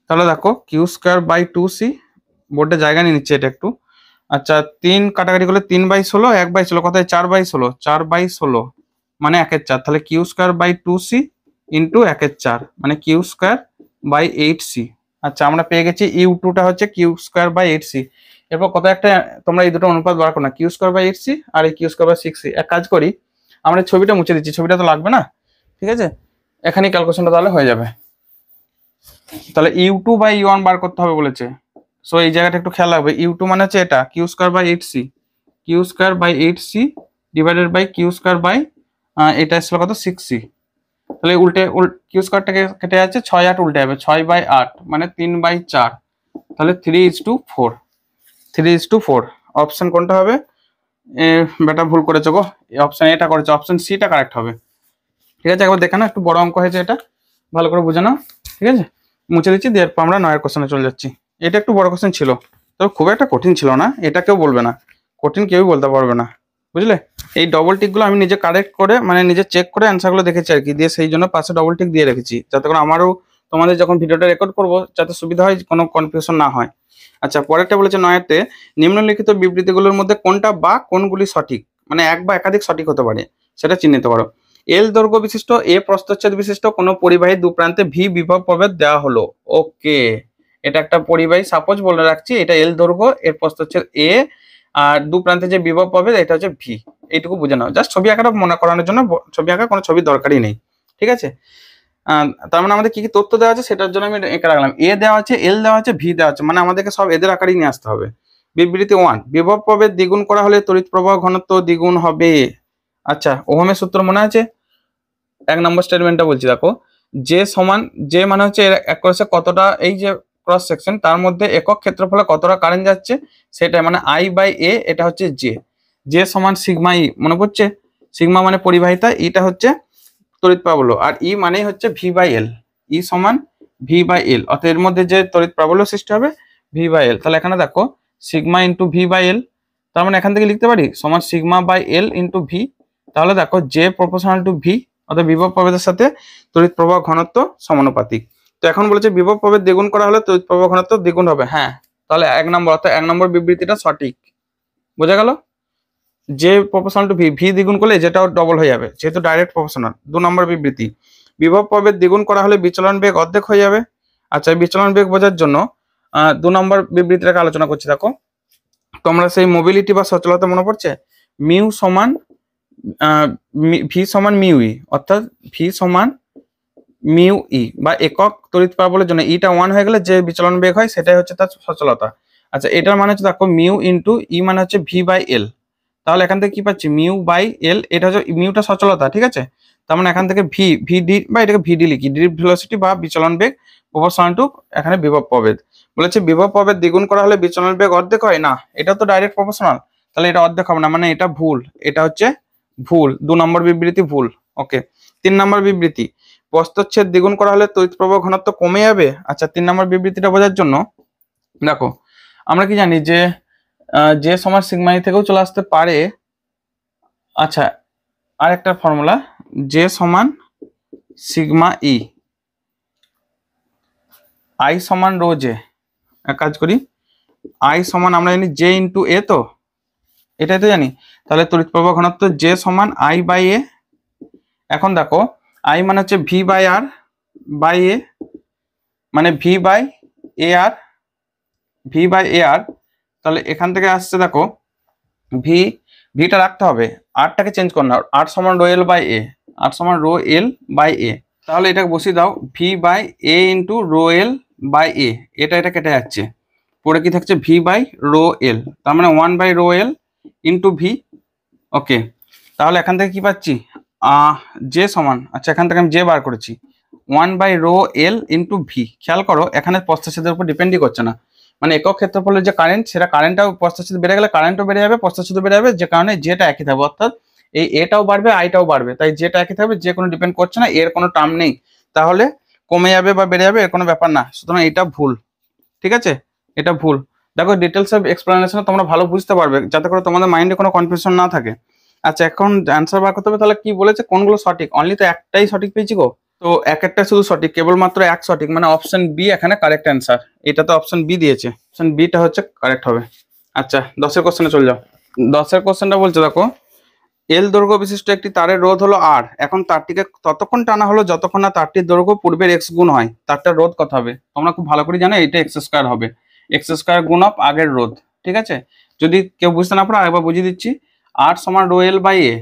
S1: তাহলে দেখো কিউ স্কোয়ার বাই 2C, বোর্ডে জায়গা নিয়ে নিচ্ছে এটা একটু, আচ্ছা 3 কাটাকাটি করলে 3/16, 1/16 কথায় 4/16, 4/16 মানে 1/4, তাহলে Q square by 2C into 1/4 মানে কিউ স্কোয়ার বাই 8C। আচ্ছা আমরা পেয়ে গেছি U2টা হচ্ছে কিউ স্কোয়ার বাই 8C। এরপর কত একটা তোমরা এই দুটো অনুপাত বার করো না, কিউ স্কোয়ার বাই 8C আর এই কিউ স্কোয়ার বাই 6C। এক কাজ করি, আমরা ছবিটা মুছে দিচ্ছি, ছবিটা তো লাগবে না, ঠিক আছে? এখানে ক্যালকুলেশনটা তাহলে হয়ে যাবে। তাহলে U2/E1 বার করতে হবে বলেছে, সো এই জায়গাটা একটু খেয়াল রাখবে। U2 মানে হচ্ছে এটা Q square by 8C divided by Q square by এটা আসলে কত 6C। তাহলে উল্টে কিউ স্কোয়ারটাকে কেটে যাচ্ছে, 6 8 উল্টে যাবে, 6/8 মানে 3/4, তাহলে 3:4, 3:4। অপশন কোনটা হবে? বেটা ভুল করেছো গো, অপশন এটা করেছো, অপশন সিটা কারেক্ট হবে, ঠিক আছে? একবার দেখে নাও, একটু বড় অঙ্ক হয়েছে এটা, ভালো করে বুঝে নাও, ঠিক আছে? মুছে দিচ্ছি, দিয়ে আমরা 9 কোশ্চেনে চলে যাচ্ছি। এটা একটু বড় কোশ্চেন ছিল, তবে খুব একটা কঠিন ছিল না, এটা কেউ বলবে না কঠিন, কেউই বলতে পারবে না, বুঝলে? এই ডবল টিকগুলো আমি নিজে কারেক্ট করে মানে নিজে চেক করে অ্যান্সারগুলো দেখেছি আর কি, দিয়ে সেই জন্য পাশে ডবল টিক দিয়ে রেখেছি, যাতে করে আমারও তোমাদের যখন ভিডিওটা রেকর্ড করবো যাতে সুবিধা হয়, কোনো কনফিউশন না হয়। আচ্ছা পরেরটা বলেছে 9-তে, নিম্নলিখিত বিবৃতিগুলোর মধ্যে কোনটা বা কোনগুলি সঠিক, মানে এক বা একাধিক সঠিক হতে পারে, সেটা চিহ্নিত করো। এল দৈর্ঘ্য বিশিষ্ট এ প্রস্থচ্ছেদ বিশিষ্ট কোনো পরিবাহী দু প্রান্তে ভি বিভব প্রভেদ দেওয়া হলো। ওকে, এটা একটা পরিবাহী, সাপোজ বলে রাখছি এটা এল দৈর্ঘ্য, এর প্রস্থচ্ছেদ এ, আর দু প্রান্তে যে বিভব প্রভেদ এটা হচ্ছে ভি, এইটুকু বুঝে নাও। জাস্ট ছবি আঁকাটা মনে করানোর জন্য, ছবি আঁকা কোনো ছবির দরকারই নেই, ঠিক আছে? তার মানে আমাদের কি কি তথ্য দেওয়া আছে সেটার জন্য আমি এঁকে রাখলাম, এ দেওয়া আছে, এল দেওয়া আছে, ভি দেওয়া আছে, মানে আমাদেরকে সব এদের আকারেই নিয়ে আসতে হবে। বিবৃতি 1, বিভব প্রভেদ দ্বিগুণ করা হলে তড়িৎ প্রবাহ ঘনত্ব দ্বিগুণ হবে। আচ্ছা ওহমের সূত্র মনে আছে? 1 নম্বর স্টেটমেন্টটা বলছি দেখো, যে সমান, যে মানে হচ্ছে এক ক্রসে কতটা, এই যে ক্রস সেকশন তার মধ্যে একক ক্ষেত্রফলে কতটা কারেন্ট যাচ্ছে সেটা, মানে I/A, এটা হচ্ছে যে সমান সিগমা ই, মনে পড়ছে? সিগমা মানে পরিবাহিতা, এটা হচ্ছে তড়িৎ প্রাবল্য, আর ই মানেই হচ্ছে V/L, ই সমান V/L, অর্থাৎ এর মধ্যে যে তড়িৎ প্রাবল্য সৃষ্টি হবে V/L। তাহলে এখানে দেখো সিগমা ইন্টু V/L, তার মানে এখান থেকে লিখতে পারি সমান sigma by L into V. তাহলে দেখো যে প্রপোর্শনাল টু ভি, অর্থাৎ বিভব প্রভেদের সাথে তড়িৎ প্রবাহ ঘনত্ব সমানুপাতিক। তো এখন বলেছে বিভব প্রভেদ দ্বিগুণ করা হলে তড়িৎ প্রবাহ ঘনত্ব দ্বিগুণ হবে, হ্যাঁ। তাহলে 1 নম্বর, অর্থাৎ 1 নম্বর বিবৃতিটা সঠিক, বোঝা গেল? যে প্রপোর্শনাল টু ভি, ভি দ্বিগুণ করলে যেটাও ডবল হয়ে যাবে, যেহেতু ডাইরেক্ট প্রপোর্শনাল। 2 নম্বর বিবৃতি, বিভব প্রভেদ দ্বিগুণ করা হলে বিচলন বেগ অর্ধেক হয়ে যাবে। আচ্ছা বিচলন বেগ বোঝার জন্য 2 নম্বর বিবৃতিটাকে আলোচনা করছি। দেখো তোমরা সেই মোবিলিটি বা সচলতা মনে পড়ছে, মিউ সমান ভি সমান মিউ ই, অর্থাৎ ভি সমান মিউ ই, বা একক তড়িৎ প্রাবল্যের জন্য ইটা 1 হয়ে গেলে যে বিচলন বেগ হয় সেটাই হচ্ছে তার সচলতা। আচ্ছা এটার মানে হচ্ছে দেখো মিউ ইন্টু ই মানে হচ্ছে V/L, তাহলে এখান থেকে কি পাচ্ছি মিউ/L, এটা হচ্ছে মিউটা সচলতা, ঠিক আছে? তার মানে এখান থেকে ভিডি বা এটাকে ভিডি লিখি, ড্রিফট ভেলোসিটি বা বিচলন বেগ প্রপোর্শনাল টু এখানে বিভব প্রভেদ। বলেছে বিভব প্রভেদ দ্বিগুণ করা হলে বিচলন বেগ অর্ধেক হয় না, এটা তো ডাইরেক্ট প্রপোর্শনাল, তাহলে এটা অর্ধেক হবে না, মানে এটা ভুল, এটা হচ্ছে ভুল, 2 নম্বর বিবৃতি ভুল। ওকে, 3 নম্বর বিবৃতি, প্রস্থচ্ছেদ দ্বিগুণ করা হলে তড়িৎ প্রবাহ ঘনত্ব কমে যাবে। আচ্ছা 3 নম্বর বিবৃতিটা বোঝার জন্য দেখো আমরা কি জানি যে যে সমান সিগমা ই থেকেও চলে আসতে পারে। আচ্ছা আর একটা ফর্মুলা, যে সমান সিগমা ই, আই সমান রো জে। এক কাজ করি, আই সমান আমরা জানি জে ইন্টু এ, তো এটাই তো জানি। তাহলে তড়িৎ প্রবাহ ঘনত্ব জে সমান আই বাই এ। এখন দেখো আই মানে হচ্ছে V by R by A, মানে V by A R, V by A R. তাহলে এখান থেকে আসছে দেখো ভিটা রাখতে হবে, আরটাকে চেঞ্জ কর না, আর সমান রো এল বাই এ, আর সমান রো এল বাই এ। তাহলে এটাকে বসিয়ে দাও V by A into rho L by A, এটা কেটে যাচ্ছে, পরে কি থাকছে ভি বাই রো এল, তার মানে 1 by rho L into V. Okay, তাহলে এখান থেকে কি পাচ্ছি জে সমান, আচ্ছা এখান থেকে আমি জে বার করেছি 1 by rho L into V. খেয়াল করো এখানে প্রস্থচ্ছেদের উপর ডিপেন্ডই করছে না, মানে একক ক্ষেত্রফলের যে কারেন্ট, সেটা কারেন্টটাও প্রস্থচ্ছেদ বেড়ে গেলে কারেন্টও বেড়ে যাবে, প্রস্থচ্ছেদ বেড়ে যাবে, যে কারণে যেটা একই থাকবে, অর্থাৎ এই এটাও বাড়বে আইটাও বাড়বে, তাই যেটা একই থাকবে, যে কোনো ডিপেন্ড করছে না, এর কোনো টার্ম নেই, তাহলে কমে যাবে বা বেড়ে যাবে এর কোনো ব্যাপার না, সুতরাং এটা ভুল। ঠিক আছে, এটা ভুল। দেখো ডিটেলস অফ এক্সপ্লেনেশন তোমরা ভালো বুঝতে পারবে, যাতে করে তোমাদের মাইন্ডে কোনো কনফিউশন না থাকে। আচ্ছা এখন অ্যান্সার বার করতে হবে, তাহলে কি বলেছে কোনগুলো সঠিক, অনলি তো একটাই সঠিক পেয়েছি গো, তো এক একটা শুধু সঠিক, কেবলমাত্র এক সঠিক, মানে অপশন বি এখানে কারেক্ট অ্যান্সার। এটা তো অপশন বি দিয়েছে, অপশন বিটা হচ্ছে কারেক্ট হবে। আচ্ছা 10এর কোশ্চেনে চলে যাও। 10এর কোশ্চেনটা বলছে দেখো, এল দৈর্ঘ্য বিশিষ্ট একটি তারের রোধ হলো আর, এখন তারটিকে ততক্ষণ টানা হলো যতক্ষণ না তারটির দৈর্ঘ্য পূর্বের এক্স গুণ হয়, তারটার রোধ কত হবে? তোমরা খুব ভালো করে জানো এটা এক্স স্কোয়ার হবে, এক্স স্কোয়ার গুণ অফ আগের রোধ। ঠিক আছে, যদি কেউ বুঝতে না পারো আরেকবার বুঝিয়ে দিচ্ছি, আর সমান রো এল বাই এ,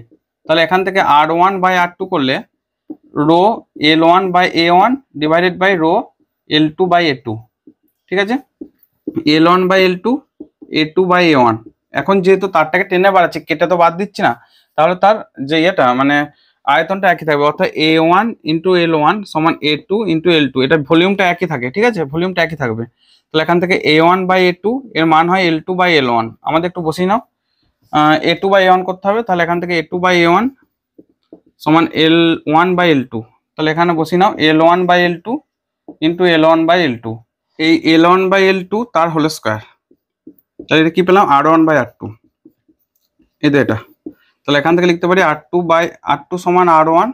S1: তাহলে এখান থেকে R one by R two করলে rho L one by A one divided by rho L two by A two. ঠিক আছে, L one by L two, A two by A one. এখন যেহেতু তারটাকে টেনে বাড়াচ্ছে, কেটে তো বাদ দিচ্ছি না, তাহলে তার যে ইয়েটা মানে আয়তনটা একই থাকবে, অর্থাৎ এ ওয়ান ইন্টু এল ওয়ান সমান এ টু ইন্টু এল টু, এটা ভলিউমটা একই থাকে। ঠিক আছে, ভলিউমটা একই থাকবে, তাহলে এখান থেকে A one by A two এর মান হয় L two by L one. আমাদের একটু বসিয়ে নাও, A two by A one করতে হবে, তাহলে এখান থেকে A two by A one সমান L one by L two, তাহলে এখানে বসিয়ে নাও L one by L two into L one by L two, এই L one by L two তার হোল স্কোয়ার, তাহলে এটা কি পেলাম আর ওয়ান বাই আর টু, এটা। তাহলে এখান থেকে লিখতে পারি আর টু সমান R one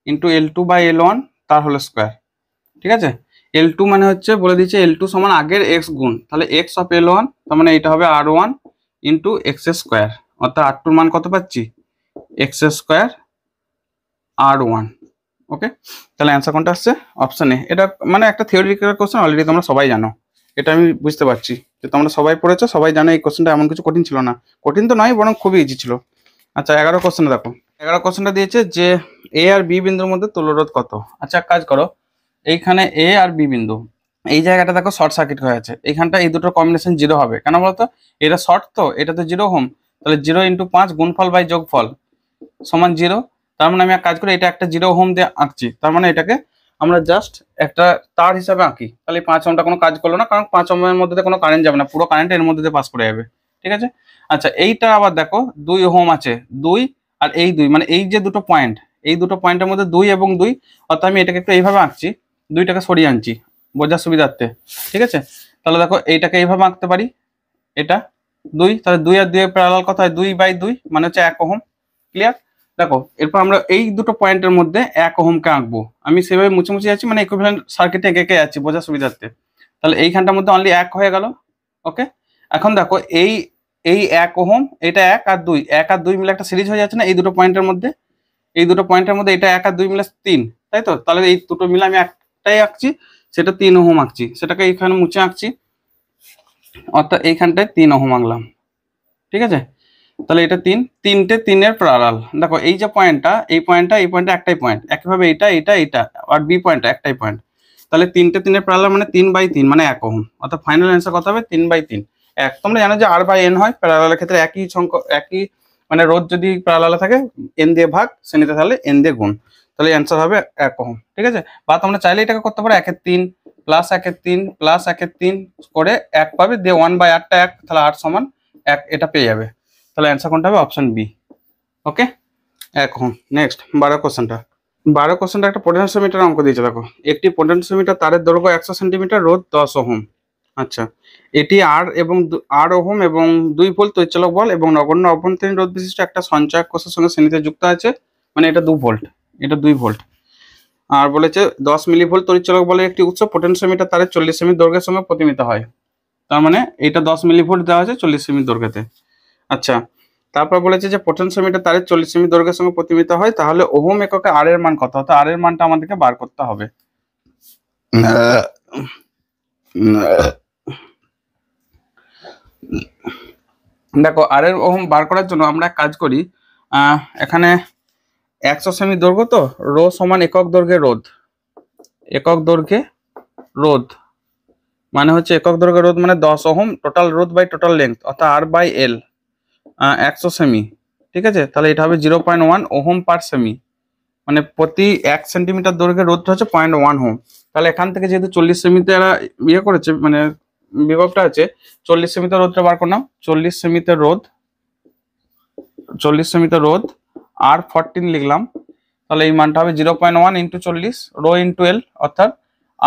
S1: into L two by L one তার হোল স্কোয়ার। ঠিক আছে, এল টু মানে হচ্ছে বলে দিচ্ছে এল টু সমান আগের এক্স গুণ, তাহলে এক্স অফ এল ওয়ান, তার মানে এটা হবে আর ওয়ান ইন্টু এক্স স্কোয়ার, অর্থাৎ আর টুর মান কত পাচ্ছি এক্স স্কোয়ার আর ওয়ান। ওকে, তাহলে অ্যান্সার কোনটা আসছে অপশন এ। এটা মানে একটা থিওরিটিক্যাল কোশ্চেন, অলরেডি তোমরা সবাই জানো, এটা আমি বুঝতে পারছি যে তোমরা সবাই পড়েছো, সবাই জানো এই কোশ্চেনটা এমন কিছু কঠিন ছিল না, কঠিন তো নয় বরং খুবই ইজি ছিল। আচ্ছা 11 কোশ্চেনটা দেখো, 11 কোশ্চেনটা দিয়েছে যে এ আর বি বিন্দুর মধ্যে তুল্যরোধ কত। আচ্ছা এক কাজ করো, এইখানে এ আর বি বিন্দু, এই জায়গাটা দেখো শর্ট সার্কিট হয়ে আছে, এইখানটা এই দুটোর কম্বিনেশন জিরো হবে, কেন বলতো এটা শর্ট, তো এটা তো 0 ওহম, তাহলে 0 ইন্টু 5 গুণফল বাই যোগফল সমান 0। তার মানে আমি এক কাজ করি, এটা একটা 0 ওহম দিয়ে আঁকছি, তার মানে এটাকে আমরা জাস্ট একটা তার হিসাবে আঁকি, তাহলে 5 ওহমটা কোনো কাজ করলো না, কারণ 5 ওহমের মধ্যে কোনো কারেন্ট যাবে না, পুরো কারেন্ট এর মধ্যে দিয়ে পাস করে যাবে। ঠিক আছে, আচ্ছা এইটা আবার দেখো 2 ওহম আছে, 2 আর এই 2, মানে এই যে দুটো পয়েন্ট, এই দুটো পয়েন্টের মধ্যে 2 এবং 2, অর্থাৎ আমি এটাকে একটু এইভাবে আঁকছি, 2টাকে সরিয়ে আনছি বোঝার সুবিধার্থে। ঠিক আছে, তাহলে দেখো এইটাকে এইভাবে আঁকতে পারি, এটা 2, তাহলে 2 আর 2 এর প্যারালাল কত হয় 2 বাই 2, মানে হচ্ছে 1 ওহম। ক্লিয়ার, দেখো এরপর আমরা এই দুটো পয়েন্টের মধ্যে 1 ওহমকে আঁকবো, আমি সেভাবে মুছে মুছে যাচ্ছি, মানে ইকুইভ্যালেন্ট সার্কিটে এঁকে যাচ্ছি বোঝার সুবিধার্থে, তাহলে এইখানটার মধ্যে অনলি 1 হয়ে গেল। ওকে, এখন দেখো এই এই 1 ওহম, এটা 1 আর 2, 1 আর 2 মিলে একটা সিরিজ হয়ে যাচ্ছে না এই দুটো পয়েন্টের মধ্যে, এই দুটো পয়েন্টের মধ্যে এটা 1 আর 2 মিলে 3, তাই তো, তাহলে এই দুটো মিলে আমি একটাই আঁকছি, সেটা 3 ওহম আঁকছি, সেটাকে এইখানে মুছে আঁকছি, অর্থাৎ এইখানটায় 3 ওহম আঁকলাম। ঠিক আছে, তাহলে এটা 3টে 3-এর প্যারালাল, দেখো এই যে পয়েন্টটা, এই পয়েন্টটা একটাই পয়েন্ট, একইভাবে এটা আর বি পয়েন্টটা একটাই পয়েন্ট, তাহলে 3টে 3-এর প্যারালাল মানে 3 বাই 3 মানে 1 ওহম, অর্থাৎ ফাইনাল অ্যান্সার কত হবে 3 বাই 3 1। তোমরা জানো যে আর বাই এন হয় প্যারালালের ক্ষেত্রে, একই সংখ্যক একই মানে রোধ যদি প্যারালালে থাকে এন দিয়ে ভাগ, শ্রেণীতে তাহলে এন দিয়ে গুণ, তাহলে অ্যান্সার হবে 1 ওহম। ঠিক আছে, বা তোমরা চাইলে এটাকে করতে পারো 1-এর 3 প্লাস 1-এর 3 প্লাস 1-এর 3 করে 1 পাবে, দিয়ে 1 বাই 8টা 1, তাহলে 8 সমান 1, এটা পেয়ে যাবে, তাহলে অ্যান্সার কোনটা হবে অপশন বি। ওকে 1 ওহম। নেক্সট 12 কোশ্চেনটা, কোশ্চেনটা একটা পোটেনশিওমিটার অঙ্ক দিয়েছে, দেখো একটি পোটেনশিওমিটার তারের দৈর্ঘ্য 100 সেন্টিমিটার, রোধ 10 ওহম। আচ্ছা, এটি আর ওহম এবং 2 ভোল্ট তড়িৎচালক বল এবং নগণ্য অভ্যন্তরীণ রোধ বিশিষ্ট একটা সঞ্চয়ক কোষের সঙ্গে শ্রেণীতে যুক্ত আছে, মানে এটা 2 ভোল্ট, এটা 2 ভোল্ট। আর বলেছে 10 মিলিভোল্ট তড়িৎচালক বলের একটি উৎস পোটেনশিওমিটার তারের 40 সেমি দৈর্ঘ্যের সঙ্গে প্রতিমিত হয়। তার মানে এটা 10 মিলিভোল্ট দেওয়া আছে 40 সেমি দৈর্ঘ্যতে। আচ্ছা, তারপর বলেছে যে পোটেনশিওমিটার তারের 40 সেমি দৈর্ঘ্যের সঙ্গে প্রতিমিত হয়, তাহলে ওহম এককে আর এর মান কত? অর্থাৎ আর এর মানটা আমাদেরকে বার করতে হবে। দেখো আর এর ওহম বার করার জন্য আমরা কাজ করি, এখানে 100 সেমি দৈর্ঘ্য, তো রো সমান একক দৈর্ঘ্যে রোধ, একক দৈর্ঘ্যে রোধ মানে হচ্ছে একক দৈর্ঘ্যে রোধ মানে 10 ওহম টোটাল রোধ বাই টোটাল লেন্থ, অর্থাৎ আর বাই এল 100 সেমি। ঠিক আছে, তাহলে এটা হবে 0.1 ওহম পার সেমি, মানে প্রতি 1 সেন্টিমিটার দৈর্ঘ্যের রোধটা হচ্ছে 0.1 ওহম। তাহলে এখান থেকে যেহেতু 40 সেমিতে এরা ইয়ে করেছে, মানে বিভবটা আছে, 40 সেমিতে রোধটা বার করলাম, 40 সেমিতে রোধ, 40 সেমিতে রোধ আর 14 লিখলাম, তাহলে এই মানটা হবে 0.1 ইন্টু 40 রো ইন্টু এল, অর্থাৎ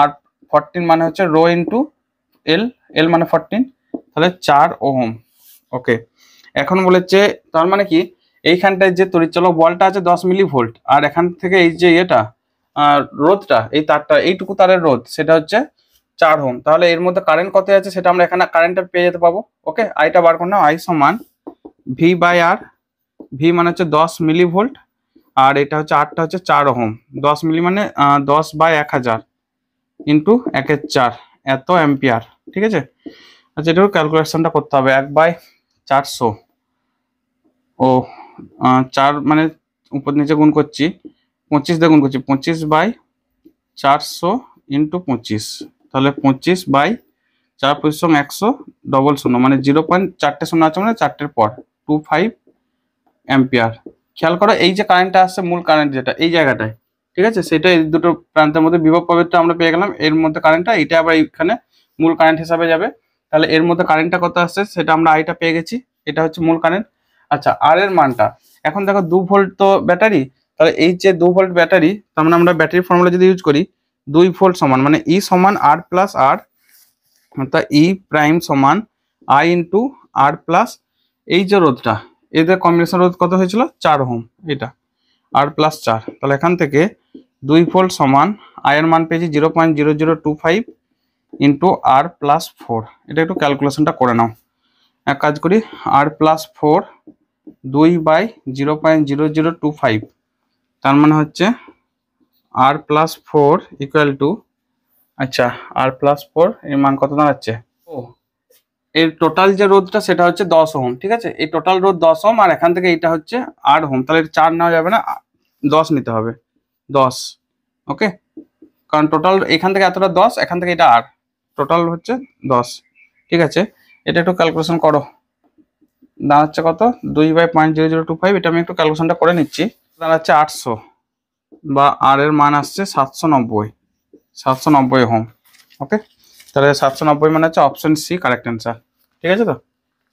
S1: আর 14 মানে হচ্ছে রো ইন্টু এল, এল মানে 14, তাহলে 4 ওহম। ওকে, এখন বলেছে তার মানে কি এইখানটায় যে তড়িৎচালক বলটা আছে 10 মিলি ভোল্ট, আর এখান থেকে এই যে এটা রোধটা, এই তারটা এইটুকু তারের রোধ সেটা হচ্ছে 4 ওহম। তাহলে এর মধ্যে কারেন্ট কত আছে সেটা আমরা এখানে কারেন্টটা পেয়ে যেতে পাবো। ওকে, আইটা বার করলাম, আই সমান ভি বাই আর, ভি মানে হচ্ছে 10 মিলি ভোল্ট, আর এটা হচ্ছে আরটা হচ্ছে 4 ওহম, 10 মিলি মানে 10 বাই 1000 ইন্টু 1/4 এত অ্যাম্পিয়ার। ঠিক আছে, আচ্ছা এটার ক্যালকুলেশনটা করতে হবে, 1/400 ও 4 মানে উপর নিচে গুণ করছি, 25 দিয়ে গুণ করছি, 25/400 ইন্টু 25, তাহলে 25/4 ডবল শূন্য মানে 0.4টে শূন্য আছে, মানে 4টের পর 25 অ্যাম্পিয়ার। খেয়াল করো এই যে কারেন্টটা আসছে মূল কারেন্ট যেটা এই জায়গাটায়, ঠিক আছে, সেটা এই দুটো প্রান্তের মধ্যে বিভব প্রভেদটা আমরা পেয়ে গেলাম, এর মধ্যে কারেন্টটা এটা আবার এইখানে মূল কারেন্ট হিসাবে যাবে। তাহলে এর মধ্যে কারেন্টটা কত আসছে সেটা আমরা আইটা পেয়ে গেছি, এটা হচ্ছে মূল কারেন্ট। আচ্ছা, আর এর মানটা এখন দেখো 2 ভোল্ট তো ব্যাটারি, তাহলে এই যে 2 ভোল্ট ব্যাটারি, তার মানে আমরা ব্যাটারি ফর্মুলা যদি ইউজ করি 2 ভোল্ট সমান মানে ই সমান আর প্লাস আর, অর্থাৎ ই প্রাইম সমান আই ইন্টু আর প্লাস এই যে রোধটা, এদের কম্বিনেশন রোধ কত হয়েছিল 4 ওহম, এটা আর প্লাস 4, তাহলে এখান থেকে 2 ভোল্ট সমান আয়ের মান পেয়েছি 0.0025 ইন্টু আর প্লাস 4। এটা একটু ক্যালকুলেশনটা করে নাও, এক কাজ করি, আর প্লাস 4 2/0.0025, তার মানে হচ্ছে আর প্লাস 4 ইকুয়াল টু, আচ্ছা আর প্লাস 4 এর মান কত দাঁড়াচ্ছে, ও এর টোটাল যে রোধটা সেটা হচ্ছে 10 ওহম। ঠিক আছে, এই টোটাল রোধ 10 ওহম, আর এখান থেকে এটা হচ্ছে 8 ওহম, তাহলে 4 নেওয়া যাবে না, 10 নিতে হবে, 10। ওকে, কারণ টোটাল এখান থেকে এতটা 10, এখান থেকে এটা 8, টোটাল হচ্ছে 10। ঠিক আছে, এটা একটু ক্যালকুলেশন করো, দাঁড়াচ্ছে কত 2/0.0025, এটা আমি একটু ক্যালকুলেশনটা করে নিচ্ছি, দাঁড়াচ্ছে 800, বা আর এর মান আসছে 790 ওহম। ওকে, তাহলে 790 মানে হচ্ছে অপশন সি কারেক্ট অ্যান্সার। ঠিক আছে, তো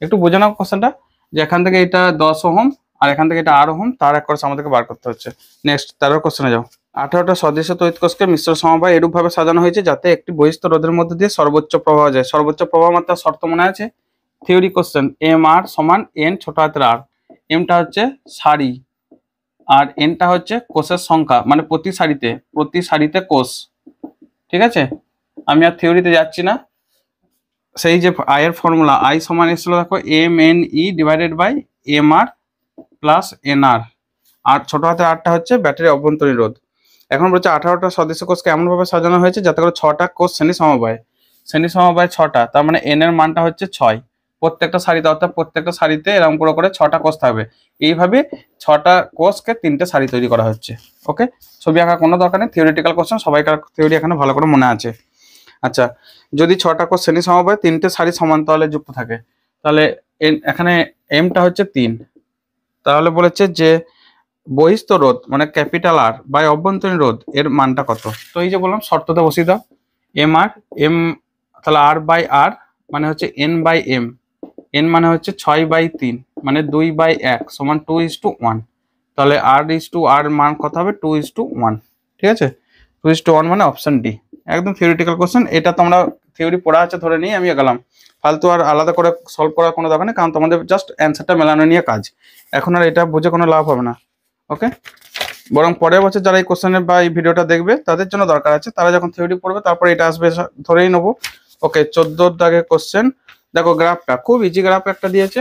S1: একটু বুঝে নাও কোশ্চেনটা, যে এখান থেকে এটা 10 ওহম আর এখান থেকে এটা 8 ওহম, তার এক করে আমাদেরকে বার করতে হচ্ছে। নেক্সট 13 কোশ্চেনে যাও। 18টা সদৃশ্য তড়িৎ কোষকে মিশ্র সমবায় এরূপভাবে সাজানো হয়েছে যাতে একটি বহিস্থ রোধের মধ্যে দিয়ে সর্বোচ্চ প্রবাহ যায়। সর্বোচ্চ প্রবাহ মাত্রার শর্ত মনে আছে? থিওরি কোশ্চেন, এম আর সমান এন ছোট হাতের আর, এমটা হচ্ছে সারি আর এনটা হচ্ছে কোষের সংখ্যা, মানে প্রতি সারিতে কোষ। ঠিক আছে, আমি আর থিওরিতে যাচ্ছি না, সেই যে আয়ের ফর্মুলা আই সমান এসেছিল দেখো M N E divided by M R plus N R, আর ছোট হাতের আরটা হচ্ছে ব্যাটারি অভ্যন্তরীণ রোধ। এখন বলছে 18টা সদস্য কোষকে এমনভাবে সাজানো হয়েছে যাতে করে 6টা কোষ শ্রেণী সমবায় 6টা, তার মানে এন এর মানটা হচ্ছে 6 প্রত্যেকটা সারিতে, অর্থাৎ প্রত্যেকটা সারিতে এরকম করে 6টা কোষ থাকবে। এইভাবে 6টা কোষকে 3টে সারি তৈরি করা হচ্ছে। ওকে, ছবি আঁকা কোনো দরকার নেই, থিওরিটিক্যাল কোশ্চেন, সবাইকার থিওরি এখানে ভালো করে মনে আছে। আচ্ছা, যদি 6টা কোষ শ্রেণী সমবায় 3টে সারি সমান্তরালে যুক্ত থাকে, তাহলে এখানে এমটা হচ্ছে 3, তাহলে বলেছে যে বহিস্থ রোধ মানে ক্যাপিটাল আর বাই অভ্যন্তরীণ রোধ এর মানটা কত। তো এই যে বললাম শর্ততে বসিয়ে দাও, এম তাহলে আর বাই আর মানে হচ্ছে এন বাই এম, এন মানে হচ্ছে 6/3 মানে 2/1 সমান 2:1, তাহলে R মান কত হবে 2:1, ঠিক আছে। 2:1 মানে অপশন ডি। একদম থিওরিটিক্যাল কোশ্চেন, এটা তোমরা থিওরি পড়া আছে ধরে নিয়ে আমি গেলাম, ফালতু আর আলাদা করে সলভ করার কোনো দরকার নেই, কারণ তোমাদের জাস্ট অ্যান্সারটা মেলানো নিয়ে কাজ। এখন আর এটা বুঝে কোনো লাভ হবে না, ওকে। বরং পরের বছর যারা এই কোশ্চেনের বা এই ভিডিওটা দেখবে তাদের জন্য দরকার আছে, তারা যখন থিওরি পড়বে তারপরে এটা আসবে ধরেই নেবো। ওকে, 14 দাগের কোশ্চেন দেখো, গ্রাফটা খুব ইজি গ্রাফ একটা দিয়েছে।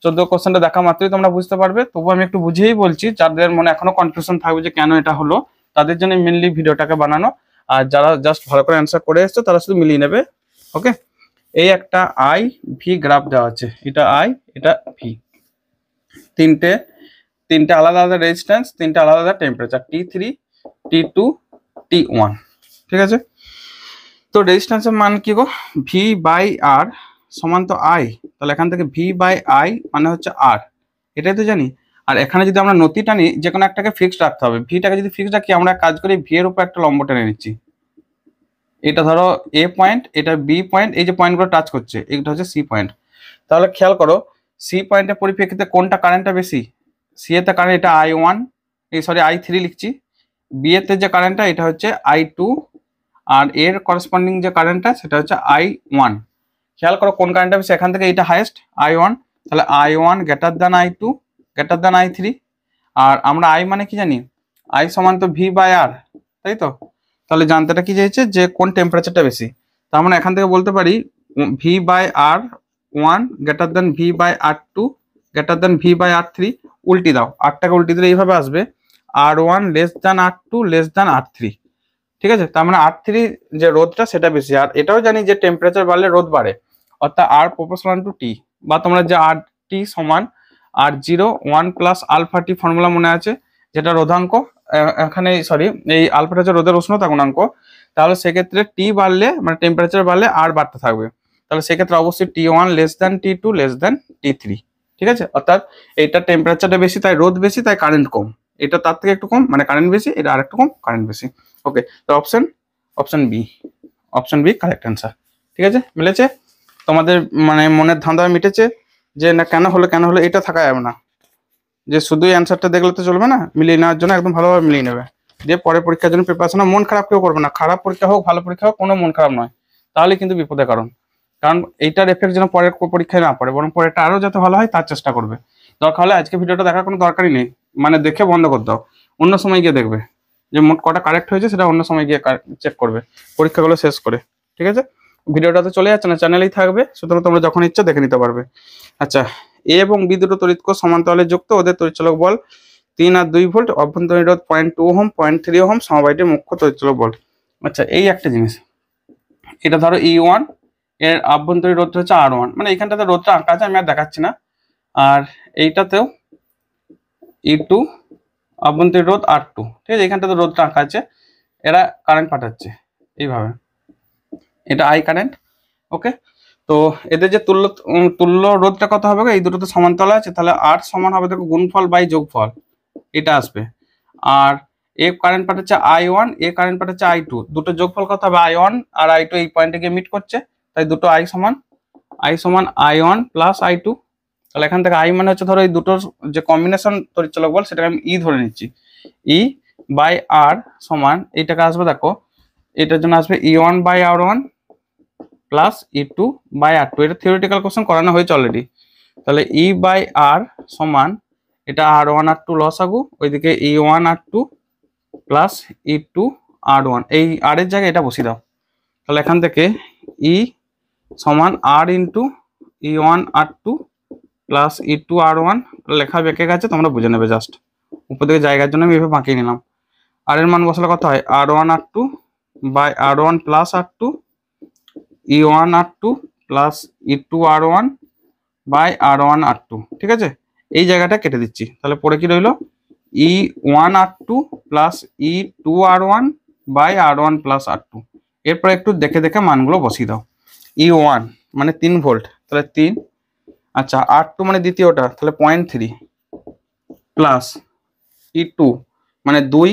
S1: 14 কোশ্চেনটা দেখা মাত্রই তোমরা বুঝতে পারবে, তবু আমি একটু বুঝিয়েই বলছি, যাদের মনে এখনো কনফিউশন থাকবে যে কেন এটা হলো, তাদের জন্য মেনলি ভিডিওটাকে বানানো। আর যারা জাস্ট ভালো করে অ্যান্সার করে এসছে তারা শুধু মিলিয়ে নেবে, ওকে। এই একটা আই ভি গ্রাফ দেওয়া আছে, এটা আই এটা ভি, তিনটে আলাদা আলাদা রেজিস্ট্যান্স, তিনটে আলাদা আলাদা টেম্পারেচার, T3 T2 T1, ঠিক আছে। তো রেজিস্ট্যান্সের মান কি গো, ভি বাই আর সমান তো আই, তাহলে এখান থেকে ভি বাই আই মানে হচ্ছে আর, এটাই তো জানি। আর এখানে যদি আমরা নতি টানি, যে কোনো একটাকে ফিক্সড রাখতে হবে, ভিটাকে যদি ফিক্সড রাখি, আমরা কাজ করি ভি এর উপর একটা লম্ব টেনে নিচ্ছি, এটা ধরো এ পয়েন্ট, এটা বি পয়েন্ট, এই যে পয়েন্টগুলো টাচ করছে এটা হচ্ছে সি পয়েন্ট। তাহলে খেয়াল করো, সি পয়েন্টের পরিপ্রেক্ষিতে কোনটা কারেন্টটা বেশি, সি এতে কারেন্ট এটা I1, I3 লিখছি, বি এতে যে কারেন্টটা এটা হচ্ছে I2, আর এর করেসপন্ডিং যে কারেন্টটা সেটা হচ্ছে I1। খেয়াল করো কোন কারেন্টটা বেশি, এখান থেকে এটা হাইয়েস্ট I1, তাহলে I1 greater than I2 greater than I3। আর আমরা I মানে কি জানি, I সমান তো ভি বাই আর, তাই তো। তাহলে জানতেটা কি চাইছে যে কোন টেম্পারেচারটা বেশি, তার মানে এখান থেকে বলতে পারি V by R 1 greater than V by R 2 greater than V by R 3। উল্টি দাও, আরটাকে উল্টি দিলে এইভাবে আসবে R1 less than R2 less than R3, ঠিক আছে। তার মানে R3 যে রোধটা সেটা বেশি। আর এটাও জানি যে টেম্পারেচার বাড়লে রোধ বাড়ে, অর্থাৎ R প্রপোর্শনাল টু টি, বা তোমরা যে RT সমান R01 প্লাস আলফা টি ফর্মুলা মনে আছে, যেটা রোধাঙ্ক, এখানে সরি এই আলফাটা হচ্ছে রোদের উষ্ণতা গুণাঙ্ক, তাহলে সেক্ষেত্রে টি বাড়লে মানে টেম্পারেচার বাড়লে আর বাড়তে থাকবে, তাহলে সেক্ষেত্রে অবশ্যই T1 less than T2 less than T3, ঠিক আছে। অর্থাৎ এইটা টেম্পারেচারটা বেশি তাই রোদ বেশি তাই কারেন্ট কম, এটা তার থেকে একটু কম মানে কারেন্ট বেশি, এটা আর একটু কম কারেন্ট বেশি, ওকে। তো অপশন বি কারেক্ট অ্যান্সার, ঠিক আছে। মিলেছে তোমাদের, মানে মনের ধাঁধা মিটেছে যে না কেন হলো এটা থাকা যাবে না, যে শুধুই অ্যান্সারটা দেখলে তো চলবে না, মিলিয়ে নেওয়ার জন্য একদম ভালোভাবে মিলিয়ে নেবে, দিয়ে পরে পরীক্ষার জন্য প্রিপারেশন, মন খারাপ কেউ করবে না, খারাপ পরীক্ষা হোক ভালো পরীক্ষা হোক কোনো মন খারাপ নয়, তাহলে কিন্তু বিপদের কারণ এইটার এফেক্ট যেন পরের পরীক্ষায় না পড়ে, বরং পরেরটা আরো যাতে ভালো হয় তার চেষ্টা করবে। দরকার হলে আজকে ভিডিওটা দেখার কোনো দরকারই নেই, মানে দেখে বন্ধ করে দাও, অন্য সময় গিয়ে দেখবে যে মোট কটা কারেক্ট হয়েছে, সেটা অন্য সময় গিয়ে চেক করবে পরীক্ষাগুলো শেষ করে, ঠিক আছে। ভিডিওটা তো চলে যাচ্ছে না, চ্যানেলেই থাকবে, সুতরাং তোমরা যখন ইচ্ছা দেখে নিতে পারবে। আচ্ছা, এ এবং বি দুটো তড়িৎ সমান্তরালে যুক্ত, ওদের তড়িৎচালক বল 3 আর 2 ভোল্ট, অভ্যন্তরীণ রোধ 0.2 ওহম 0.3 ওহম, সমবায়টির মুখ্য তড়িৎচালক বল। আচ্ছা, এই একটা জিনিস, এটা ধরো E1, এর আভ্যন্তরীণ রোধটা হচ্ছে R1, মানে এইখানটাতে রোধটা আঁকা আছে আমি আর দেখাচ্ছি না, আর এইটাতেও E2 আভ্যন্তরীণ রোধ R2, ঠিক আছে, এইখানটাতে রোধটা আঁকা আছে, এরা কারেন্ট পাঠাচ্ছে এইভাবে, এটা I কারেন্ট, ওকে। তো এদের যে তুল্য রোধটা কত হবে, এই দুটো তো সমান্তরাল আছে, তাহলে R সমান হবে দেখো গুণফল বাই যোগফল, এটা আসবে। আর এ কারেন্ট পাঠাচ্ছে I1, এ কারেন্ট পাঠাচ্ছে I2, দুটো যোগফল কত হবে I1 আর I2 এই পয়েন্টে গিয়ে মিট করছে, তাই দুটো I সমান I1 প্লাস I2। তাহলে এখান থেকে I মানে হচ্ছে ধরো এই দুটোর যে কম্বিনেশন তড়িৎচালক বল সেটাকে আমি E ধরে নিচ্ছি, E বাই আর সমান এইটাকে আসবে দেখো, এটার জন্য আসবে E1 by R1 plus E2 by R2, এটা থিওরিটিক্যাল কোশ্চেন করানো হয়েছে অলরেডি। তাহলে E বাই আর সমান এটা R1 R2 লসাগু, ওইদিকে E1 R2 plus E2 R1, এই আর এর জায়গায় এটা বসিয়ে দাও, তাহলে এখান থেকে E সমান R into E1 R2 plus E2 R1, লেখা বেঁকে গেছে তোমরা বুঝে নেবে, জাস্ট উপর থেকে জায়গার জন্য আমি এভাবে বাঁকিয়ে নিলাম। আর এর মান বসালে কত হয় R1 R2 by R1 plus R2 E1 R2 plus E2 R1 by R1 R2, ঠিক আছে। এই জায়গাটা কেটে দিচ্ছি, তাহলে পরে কি রইলো E1 R2 plus E2 R1 by R1 plus R2। এরপরে একটু দেখে দেখে মানগুলো বসিয়ে দাও, E1 মানে 3 ভোল্ট, তাহলে 3, আচ্ছা R2 মানে দ্বিতীয়টা তাহলে 0.3 প্লাস E2 মানে 2,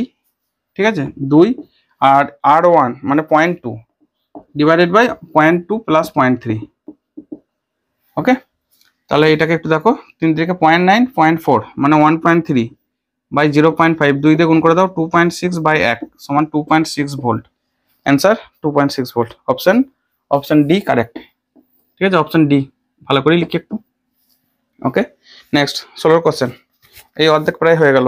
S1: ঠিক আছে 2, আর R1 মানে 0.2 ডিভাইডেড বাই 0.2 প্লাস 0.3, ওকে। তাহলে এটাকে একটু দেখো, 3 থেকে 0.9 0.4 মানে 1.3 বাই 0.5 2 দিয়ে গুণ করে দাও 2.6 বাই 1 সমান 2.6 volt. Answer 2.6 volt. Option D correct. ঠিক আছে, অপশন ডি ভালো করে লিখি একটু। ওকে, নেক্সট 16 কোশ্চেন। এই অর্ধেক প্রায় হয়ে গেল।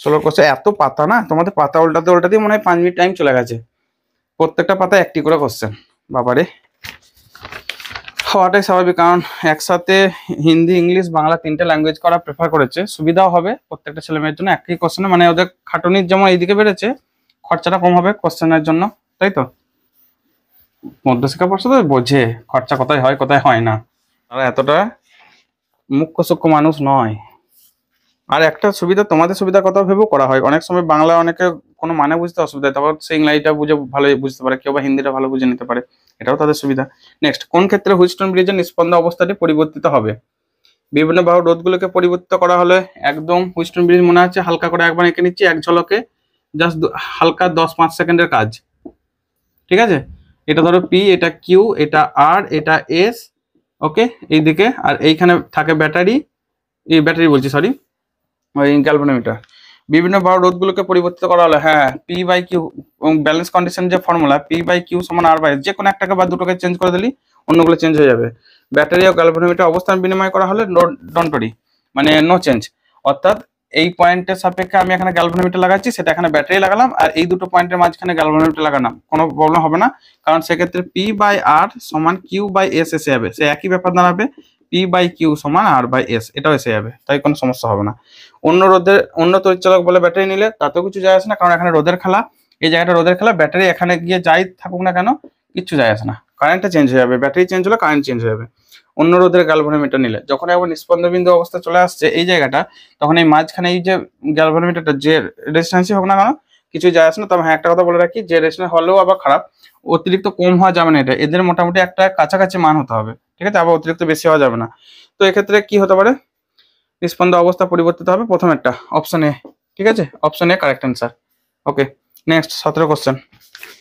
S1: 16 কোশ্চেন, এত পাতা না তোমাদের, পাতা উল্টাতে মনে হয় 5 মিনিট টাইম চলে গেছে। প্রত্যেকটা পাতা একটি করে কোশ্চেন, বাবারে হওয়াটাই স্বাভাবিক, কারণ একসাথে হিন্দি ইংলিশ বাংলা 3টে ল্যাঙ্গুয়েজ করা প্রেফার করেছে, সুবিধাও হবে প্রত্যেকটা ছেলে মেয়ের জন্য। একই কোশ্চেনে মানে ওদের খাটুনির যেমন এইদিকে বেড়েছে, খরচাটা কম হবে কোশ্চেনের জন্য, তাই তো। মধ্যশিক্ষা পর্ষদ বোঝে খরচা কোথায় হয় কোথায় হয় না, তারা এতটা মুখ্য সূক্ষ্ম মানুষ নয়। আর একটা সুবিধা, তোমাদের সুবিধার কথা ভেবেও করা হয়। অনেক সময় বাংলা অনেকে কোনো মানে বুঝতে অসুবিধা হয়, তারপর সেই ইংরাজিটা বুঝে ভালোই বুঝতে পারে, কেউ বা হিন্দিটা ভালো বুঝে নিতে পারে, এটাও তাদের সুবিধা। নেক্সট, কোন ক্ষেত্রে হুইটস্টোন ব্রিজের নিষ্পন্দ অবস্থাটি পরিবর্তিত হবে? বিভিন্ন বাহু রোধগুলোকে পরিবর্তিত করা হলে একদম হুইটস্টোন ব্রিজ মনে আছে, হালকা করে একবার এঁকে নিচ্ছি এক ঝলকে, জাস্ট হালকা 10-5 সেকেন্ডের কাজ। ঠিক আছে, এটা ধরো পি, এটা কিউ, এটা আর, এটা এস। ওকে, এইদিকে আর এইখানে থাকে ব্যাটারি, এই ব্যাটারি বলছি সরি, ওই গ্যালভানোমিটার। বিভিন্ন বাহু রোধগুলোকে পরিবর্তিত করা হলে, হ্যাঁ, P by Q balance condition যে ফর্মুলা, পি বাই কিউ সমান আর বাই এস, যে কোনো একটাকে বা দুটোকে চেঞ্জ করে দিলি অন্যগুলো চেঞ্জ হয়ে যাবে। ব্যাটারি ও গ্যালভানোমিটার অবস্থান বিনিময় করা হলে ডন্টরি মানে নো চেঞ্জ, অর্থাৎ এই পয়েন্টের সাপেক্ষে আমি এখানে গ্যালভানোমিটার লাগাচ্ছি, সেটা এখানে ব্যাটারি লাগালাম, আর এই দুটো পয়েন্টের মাঝখানে গ্যালভানোমিটার লাগালাম, কোনো প্রবলেম হবে না, কারণ সেক্ষেত্রে পি বাই আর সমান কিউ বাই এস এসে যাবে, সে একই ব্যাপার দাঁড়াবে, পি বাই কিউ সমান আর বাই এস, এটাও এসে যাবে, তাই কোনো সমস্যা হবে না। অন্য তড়িৎচালক বলে ব্যাটারি নিলে তাতেও কিছু যায় আসে না, কারণ এখানে রোদের খেলা, এই জায়গাটা রোদের খেলা, ব্যাটারি এখানে গিয়ে যাই থাকুক না কেন কিচ্ছু যায় আসে না, কারেন্টটা চেঞ্জ হয়ে যাবে, ব্যাটারি চেঞ্জ হলে কারেন্ট চেঞ্জ হয়ে যাবে। অন্য রোদের গ্যালভানোমিটার নিলে যখন একবার নিষ্পন্দ বিন্দু অবস্থা চলে আসছে এই জায়গাটা, তখন এই মাঝখানে এই যে গ্যালভানোমিটারটা যে রেজিস্ট্যান্সই হোক না কেন কিছু যায় আসে না। তবে হ্যাঁ, একটা কথা বলে রাখি, যে রেজিস্ট্যান্স হলেও আবার খারাপ, অতিরিক্ত কম হওয়া যাবে না, এটা এদের মোটামুটি একটা কাছাকাছি মান হতে হবে, ঠিক আছে, আবার অতিরিক্ত বেশি হওয়া যাবে না। তো এক্ষেত্রে কি হতে পারে, নিষ্পন্দ অবস্থা পরিবর্তিত হবে, প্রথম একটা অপশন এ, ঠিক আছে, option A correct answer. Okay, next 17 question.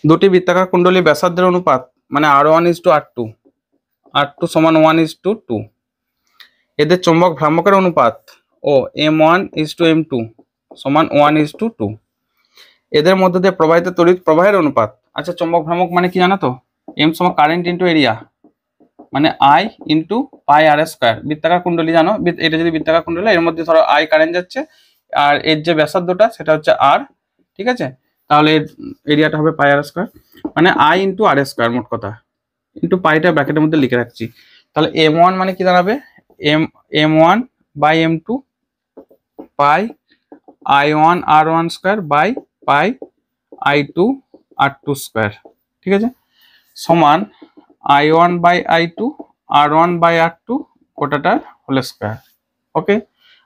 S1: দুটি বৃত্তাকার কুণ্ডলী ব্যাসার্ধের অনুপাত মানে R1:R2, R2 সমান 1:2, এদের চৌম্বক ভ্রামকের অনুপাত ও M1:M2 সমান 1:2, এদের মধ্যে দিয়ে প্রবাহিত তড়িৎ প্রবাহের অনুপাত। আচ্ছা, চৌম্বক ভ্রামক মানে কি জানো তো? M সমান কারেন্ট ইন্টু এরিয়া, মানে I into pi R square. বৃত্তাকার কুণ্ডলী জানো, এটা যদি বৃত্তাকার কুণ্ডলী, এর মধ্যে ধরো I কারেন্ট যাচ্ছে, আর এর যে ব্যাসার্ধটা সেটা হচ্ছে R, ঠিক আছে, তাহলে এরিয়াটা হবে পাই আর স্কোয়ার, মানে I ইন্টু আর স্কোয়ার, মোট কথা, ইন্টু পাইটা ব্র্যাকেটের মধ্যে লিখে রাখছি। তাহলে M1 মানে কি দাঁড়াবে, M1 by M2 pi I1 R1 square by pi I2 R2 square, ঠিক আছে, সমান I1 by I2 R1 by R2 গোটাটার হোল স্কোয়ার। ওকে,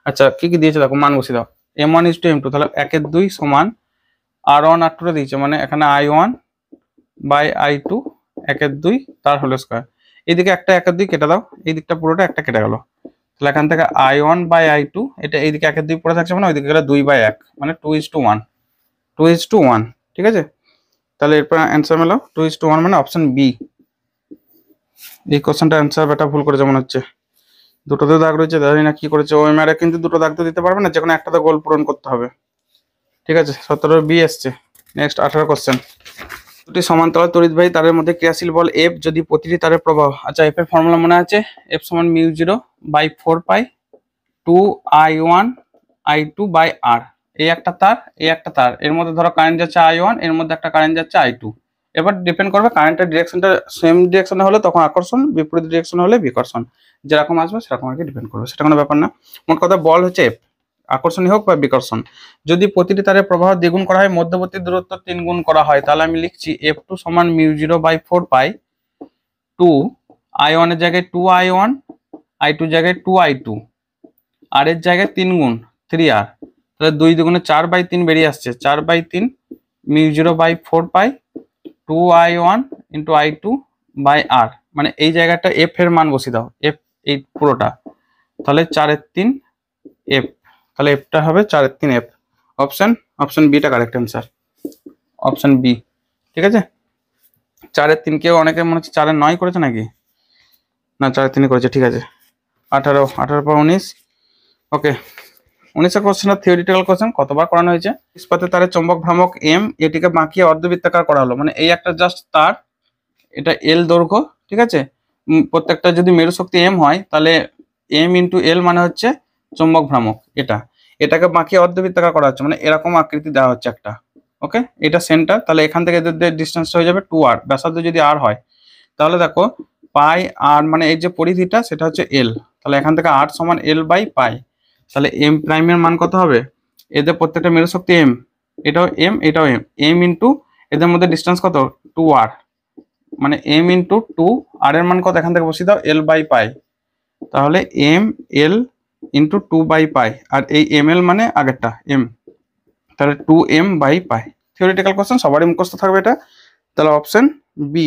S1: আচ্ছা কি কি দিয়েছে দেখো, মান বসিয়ে দাও। M1:M2, তাহলে 1/2 সমান R1 R2 দিয়েছে, মানে এখানে I1 বাই I2 1/2 তার হোল স্কোয়ার। এইদিকে একটা 1/2 কেটে দাও, এই দিকটা পুরোটা একটা কেটে গেল, তাহলে এখান থেকে I1 বাই I2, এটা এইদিকে 1/2 পড়ে থাকছে, মানে ওইদিকে গেলে 2/1, মানে 2:1, 2:1, ঠিক আছে। তাহলে এরপর অ্যান্সার মেলো 2:1, মানে অপশন বি। এই কোশ্চেনটা অ্যান্সার বেটা ভুল করেছে মনে হচ্ছে, দুটোতে দাগ রয়েছে, জানি না কি করেছে। ওই ম্যারে কিন্তু দুটো দাগ তো দিতে পারবে না, যে কোনো একটাতে গোল পূরণ করতে হবে, ঠিক আছে। 17 বি এসছে। Next 18 question. দুটি সমান্তরাল তড়িৎবাহী তারের মধ্যে ক্রিয়াশীল বল F যদি প্রতিটি তারের প্রবাহ, আচ্ছা F এর ফর্মুলা মনে আছে, F সমান μ0/4 পাই 2I1 I2 বাই R। এই একটা তার, এই একটা তার, এর মধ্যে ধরো কারেন্ট যাচ্ছে I1, এর মধ্যে একটা কারেন্ট যাচ্ছে I2। এবার ডিপেন্ড করবে কারেন্টের ডিরেকশনটা সেম ডিরেকশনে হলে তখন আকর্ষণ, বিপরীত ডিরেকশন হলে বিকর্ষণ, যেরকম আসবে সেরকম আর কি ডিপেন্ড করবে, সেটা কোনো ব্যাপার না। মোট কথা বল হচ্ছে F, আকর্ষণই হোক বা বিকর্ষণ। যদি প্রতিটি তারের প্রবাহ দ্বিগুণ করা হয়, মধ্যবর্তী দূরত্ব 3 গুণ করা হয়, তাহলে আমি লিখছি F2 সমান μ0/4 পাই 2I1 এর জায়গায় 2I1, I2 জায়গায় 2I2, আর এর জায়গায় 3 গুণ 3R, তাহলে 2 দুগুণে 4/3 বেরিয়ে আসছে, 4/3 μ0/4 পাই 2I1 into I2 by R, মানে এই জায়গাটা F এর মান বসিয়ে দাও, F এই পুরোটা, তাহলে 4/3 F, তাহলে Fটা হবে 4/3 F। অপশন বিটা কারেক্ট অ্যান্সার, অপশন বি, ঠিক আছে। 4/3, কেউ অনেকে মনে হচ্ছে 4/9 করেছে নাকি, না 4/3 করেছে, ঠিক আছে। 18 পর 19, ওকে 19 কোশ্চেন থিওরিটিক্যাল কোশ্চেন কতবার করানো হয়েছে। ইস্পাতের তারে চৌম্বক ভ্রামক এম, এটিকে বাঁকিয়ে অর্ধবৃত্তাকার করা হলো, মানে এই একটা জাস্ট তার, এটা এল দৈর্ঘ্য, ঠিক আছে। প্রত্যেকটা যদি মেরু শক্তি এম হয় তাহলে এম ইন্টু এল মানে হচ্ছে চৌম্বক ভ্রামক, এটাকে বাঁকিয়ে অর্ধবৃত্তাকার করা হচ্ছে, মানে এরকম আকৃতি দেওয়া হচ্ছে একটা। ওকে, এটা সেন্টার, তাহলে এখান থেকে এদের ডিস্টেন্স হয়ে যাবে 2r, ব্যাসার্ধ যদি r হয় তাহলে দেখো পাই আর মানে এই যে পরিধিটা সেটা হচ্ছে এল, তাহলে এখান থেকে r সমান এল বাই পাই, তাহলে এম প্রাইমের মান কত হবে, এদের প্রত্যেকটা মেরু শক্তি এম, এটাও এম এটাও এম, এম ইন্টু এদের মধ্যে ডিস্টেন্স কত 2r, মানে এম ইন্টু 2, আর এর মান কত এখান থেকে বসিয়ে দাও এল বাই পাই, তাহলে M L into 2 by pi, আর এই এম এল মানে আগেরটা এম, তাহলে 2m by pi. Theoretical question সবারই মুখস্থ থাকবে এটা, তাহলে অপশন বি,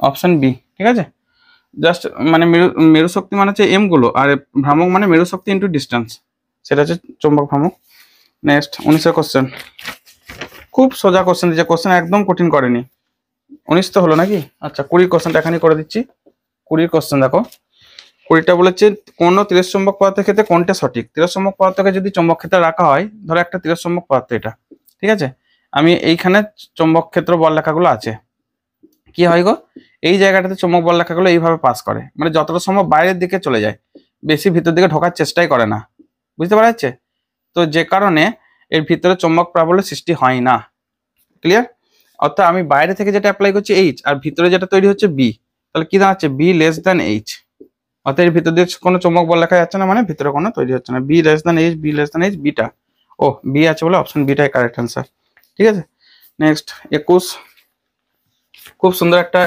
S1: অপশন বি, ঠিক আছে। জাস্ট মানে মেরু শক্তি মানে হচ্ছে এম গুলো, আর ভ্রামক মানে মেরু শক্তি ইন্টু ডিস্টেন্স, সেটা হচ্ছে চৌম্বক ভ্রামক। নেক্সট 19 কোশ্চেন, খুব সোজা কোশ্চেন দিয়েছে, কোশ্চেন একদম কঠিন করেনি। 19 তো হলো নাকি, আচ্ছা 20 কোশ্চেনটা এখানে করে দিচ্ছি। 20 কোশ্চেন দেখো, 20টা বলেছে কোন তিরস্চ চৌম্বক পদার্থের ক্ষেত্রে কোনটা সঠিক। তিরস্চ চৌম্বক পদার্থকে যদি চৌম্বক ক্ষেত্রে রাখা হয়, ধরো একটা তিরস্চ চৌম্বক পদার্থ এটা, ঠিক আছে, আমি এইখানে চৌম্বক ক্ষেত্র বল লেখাগুলো আছে, কি হয় গো, এই জায়গাটাতে চৌম্বক বল লেখাগুলো এইভাবে পাস করে, মানে যতটা সম্ভব বাইরের দিকে চলে যায়, বেশি ভিতর দিকে ঢোকার চেষ্টাই করে না, বুঝতে পারা যাচ্ছে। তো যে কারণে এর ভিতরে চৌম্বক প্রাবল্য সৃষ্টি হয় না, ক্লিয়ার। অর্থাৎ আমি বাইরে থেকে যেটা অ্যাপ্লাই করছি এইচ, আর ভিতরে যেটা তৈরি হচ্ছে বি, তাহলে কি দাঁড়াচ্ছে বি লেস দ্যান এইচ, অর্থাৎ এর ভিতর দিয়ে কোনো চৌম্বক বল লেখা যাচ্ছে না, মানে ভিতরে কোনো তৈরি হচ্ছে না, B less than H, B less than H, beta, ও বি আছে বলে অপশন বিটাই কারেক্ট অ্যান্সার, ঠিক আছে। নেক্সট 21, খুব সুন্দর একটা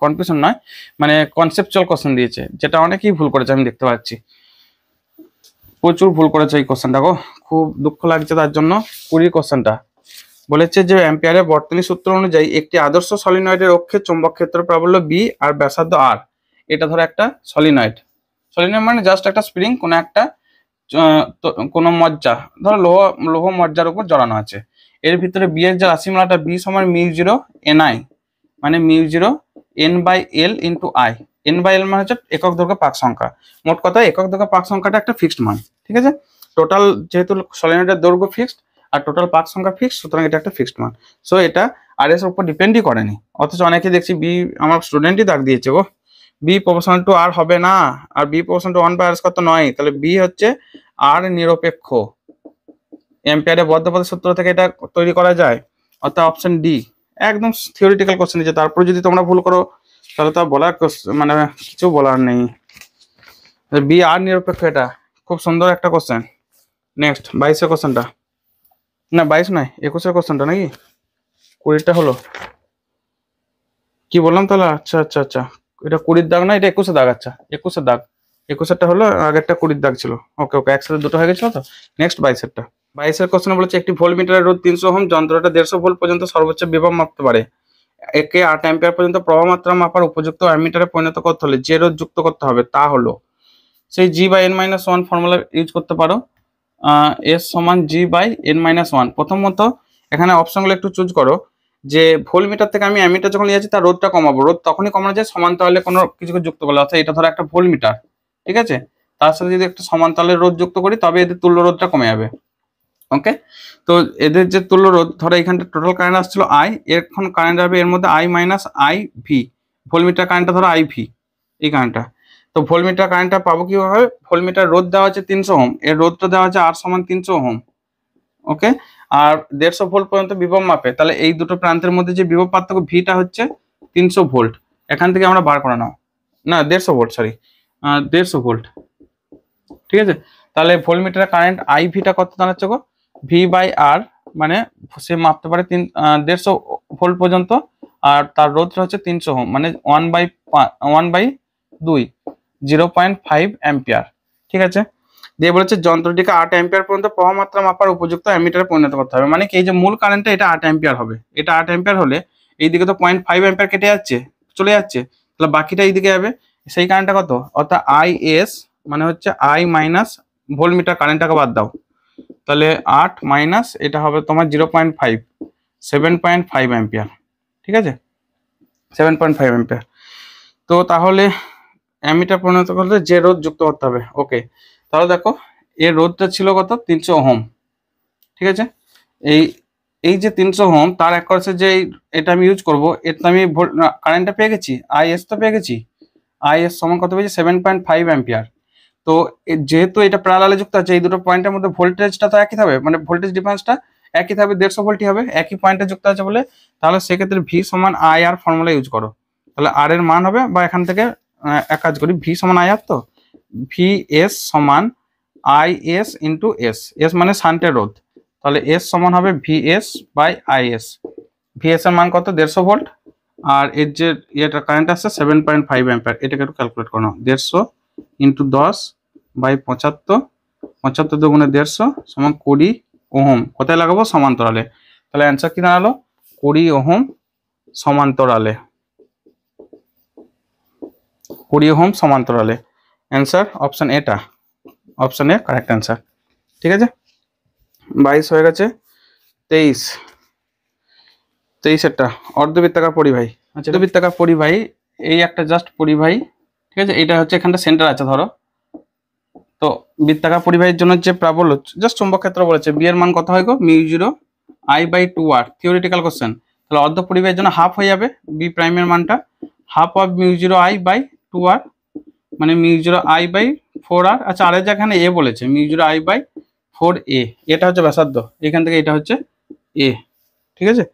S1: কনফিউশন নয়, মানে কনসেপচুয়াল কোশ্চেন দিয়েছে, যেটা অনেকেই ভুল করেছে আমি দেখতে পাচ্ছি, প্রচুর ভুল করেছে এই কোশ্চেনটা গো, খুব দুঃখ লাগছে তার জন্য। 20 কোশ্চেনটা বলেছে যে অ্যাম্পিয়ারের বর্তনী সূত্র অনুযায়ী একটি আদর্শ সলিনয়েডের অক্ষে চৌম্বক ক্ষেত্র প্রাবল্য বি আর ব্যাসার্ধ আর, এটা ধরো একটা সলিনয়েড, সলিনয়েড মানে জাস্ট একটা স্প্রিং কোনো একটা কোনো মজ্জা, ধরো লৌহ মজ্জার উপর জড়ানো আছে, এর ভিতরে বি এর যে রাশিমালাটা বি সমান মিউ জিরো এন আই, মানে mu zero N by L into I, N by L মানে হচ্ছে একক দৈর্ঘ্য পাক সংখ্যা, মোট কথা একক দৈর্ঘ্য পাক সংখ্যাটা একটা ফিক্সড মান, ঠিক আছে। টোটাল যেহেতু সলিনয়েডের দৈর্ঘ্য ফিক্সড আর টোটাল পাক সংখ্যা ফিক্সড, সুতরাং এটা একটা ফিক্সড মান, সো এটা আর এর উপর ডিপেন্ডই করেনি। অথচ অনেকে দেখছি বি, আমার স্টুডেন্টই দাগ দিয়েছে গো, বি প্রপোর্শনাল টু আর হবে না, আর B proportional to 1 by R square তো নয়, তাহলে বি হচ্ছে আর নিরপেক্ষ, অ্যাম্পিয়ারের বদ্ধপদের সূত্র থেকে এটা তৈরি করা যায়, অর্থাৎ অপশন ডি, একদম থিওরিটিক্যাল কোশ্চেন দিয়েছে, তারপরে যদি তোমরা ভুল করো তাহলে তো বলার মানে কিছু বলার নেই, বি আর নিরপেক্ষ, এটা খুব সুন্দর একটা কোশ্চেন। নেক্সট 22 কোশ্চেনটা, না 22 নয় 21 কোশ্চেনটা নাকি, 20টা হলো, কি বললাম তাহলে, আচ্ছা আচ্ছা আচ্ছা, এটা 20 দাগ না, এটা 21 দাগ, আচ্ছা 21 দাগ, 21টা হলো, আগেরটা 20 দাগ ছিল, ওকে ওকে একসাথে দুটো হয়ে গেছিল তো। নেক্সট 22টা, 22 কোশ্চেনে বলেছে একটি ভোল্টমিটারের রোধ 300 ওহম, যন্ত্রটা 150 ভোল্ট পর্যন্ত সর্বোচ্চ বিভব মাপতে পারে, একে 8 অ্যাম্পিয়ার পর্যন্ত প্রবাহ মাত্রা মাপার উপযুক্ত অ্যামিটারে পরিণত করতে হলে যে রোধ যুক্ত করতে হবে তা হলো, সেই G by N minus one formula use করতে পারো, এস সমান G by N minus one. প্রথমত এখানে অপশনগুলো একটু চুজ করো, যে ভোল্টমিটার থেকে আমি অ্যামিটার যখন নিয়ে যাচ্ছি তার রোধটা কমাবো, রোধ তখনই কমানো যায় সমান্তরালে কোনো কিছুকে যুক্ত করলে, অর্থাৎ এটা ধরো একটা ভোল্টমিটার, ঠিক আছে, তার সাথে যদি একটা সমান্তরালের রোধ যুক্ত করি তবে এদের তুল্য রোধটা কমে যাবে, ওকে। তো এদের যে তুল্য রোধ, ধরো এখানটা টোটাল কারেন্ট আসছিল আই, এখন কারেন্ট যাবে এর মধ্যে I minus I V, voltmeter কারেন্টটা ধরো আই ভি, এই কারেন্টটা, তো ভোল্টমিটার কারেন্টটা পাবো কিভাবে, ভোল্টমিটার রোধ দেওয়া হচ্ছে 300 ওহম, এর রোধটা দেওয়া হচ্ছে আর সমান 300 ওহম, ওকে, আর 150 ভোল্ট পর্যন্ত বিভব মাপে, তাহলে এই দুটো প্রান্তের মধ্যে যে বিভব পার্থক্য ভিটা হচ্ছে 300 ভোল্ট, এখান থেকে আমরা বার করে নাও, না 150 ভোল্ট, সরি 150 ভোল্ট, ঠিক আছে। তাহলে ভোল্টমিটার কারেন্ট আই ভিটা কত দাঁড়াচ্ছে গো, ভি বাই আর, মানে সে মাপতে পারে 150 ভোল্ট পর্যন্ত, আর তার রোধটা হচ্ছে 300 ওহম, মানে 1/2 0.5 অ্যাম্পিয়ার, ঠিক আছে। দিয়ে বলেছে যন্ত্রটিকে 8 অ্যাম্পিয়ার পর্যন্ত প্রবাহ মাত্রা মাপার উপযুক্ত অ্যামিটারে পরিণত করতে হবে, মানে কি এই যে মূল কারেন্টটা এটা 8 অ্যাম্পিয়ার হবে, এটা 8 অ্যাম্পিয়ার হলে এইদিকে তো 0.5 অ্যাম্পিয়ার কেটে যাচ্ছে, চলে যাচ্ছে, তাহলে বাকিটা এইদিকে যাবে, সেই কারেন্টটা কত, অর্থাৎ আই এস মানে হচ্ছে আই মাইনাস ভোল্টমিটার কারেন্টটাকে বাদ দাও, তাহলে 8 মাইনাস এটা হবে তোমার 0.5, 7.5 অ্যাম্পিয়ার, ঠিক আছে, 7.5 অ্যাম্পিয়ার। তো তাহলে অ্যামিটার পরিণত করতে যে রোধ যুক্ত করতে হবে, ওকে। তাহলে দেখো এর রোধটা ছিল কত 300 ওহম, ঠিক আছে। এই এই যে 300 ওহম তার অ্যাক্রসে যে এটা আমি ইউজ করব, এটা আমি কারেন্টটা পেয়ে গেছি, আইএস তো পেয়ে গেছি, আইএস সমান কত পেয়েছি 7.5 অ্যাম্পিয়ার। তো যেহেতু এটা প্যারালালে যুক্ত আছে এই দুটো পয়েন্টের মধ্যে ভোল্টেজটা তো একই থাকবে, মানে ভোল্টেজ ডিফারেন্সটা একই থাকবে, 150 ভোল্টই হবে, একই পয়েন্টে যুক্ত আছে বলে। তাহলে সেক্ষেত্রে ভি সমান আই আর ফর্মুলা ইউজ করো, তাহলে আর এর মান হবে, বা এখান থেকে এক কাজ করি, ভি সমান আই আর, তো ভি এস সমান I S into S, S মানে শান্টের রোধ, তাহলে এস সমান হবে V S by I S. V S এর মান কত 150 ভোল্ট, আর এর যে ইয়েটা কারেন্ট আসছে 7.5 অ্যাম্পিয়ার, এটাকে একটু ক্যালকুলেট করো, 150 ইন্টু 10 বাই 75, 75 দুগুণে 150 সমান 20 ওহম, কোথায় লাগাবো সমান্তরালে, তাহলে অ্যান্সার কি দাঁড়ালো 20 ওহম সমান্তরালে, 20 ওহম সমান্তরালে। অ্যান্সার অপশন এটা, অপশন এ কারেক্ট অ্যান্সার, ঠিক আছে। 22 হয়ে গেছে। 23, 23 অর্ধবৃত্তাকার পরিবাহী। আচ্ছা, অর্ধবৃত্তাকার পরিবাহী এই একটা জাস্ট পরিবাহী, ঠিক আছে, এটা হচ্ছে এখানটা সেন্টার আছে ধরো, তো বৃত্তাকার পরিবাহীর জন্য যে প্রাবল্য জাস্ট চুম্বক ক্ষেত্র বলেছে, বি এর মান কত হয় গো mu 0 I by 2r, theoretical question, তাহলে অর্ধ পরিবাহীর জন্য হাফ হয়ে যাবে বি প্রাইমের মানটা, half of mu 0 I by 2r, মানে মিউ 0 আই বাই 4r। আচ্ছা, আর যেখানে এ বলেছে মিউ 0 আই বাই 4a, এটা হচ্ছে ব্যাসার্ধ, এখান থেকে এটা হচ্ছে এ, ঠিক আছে।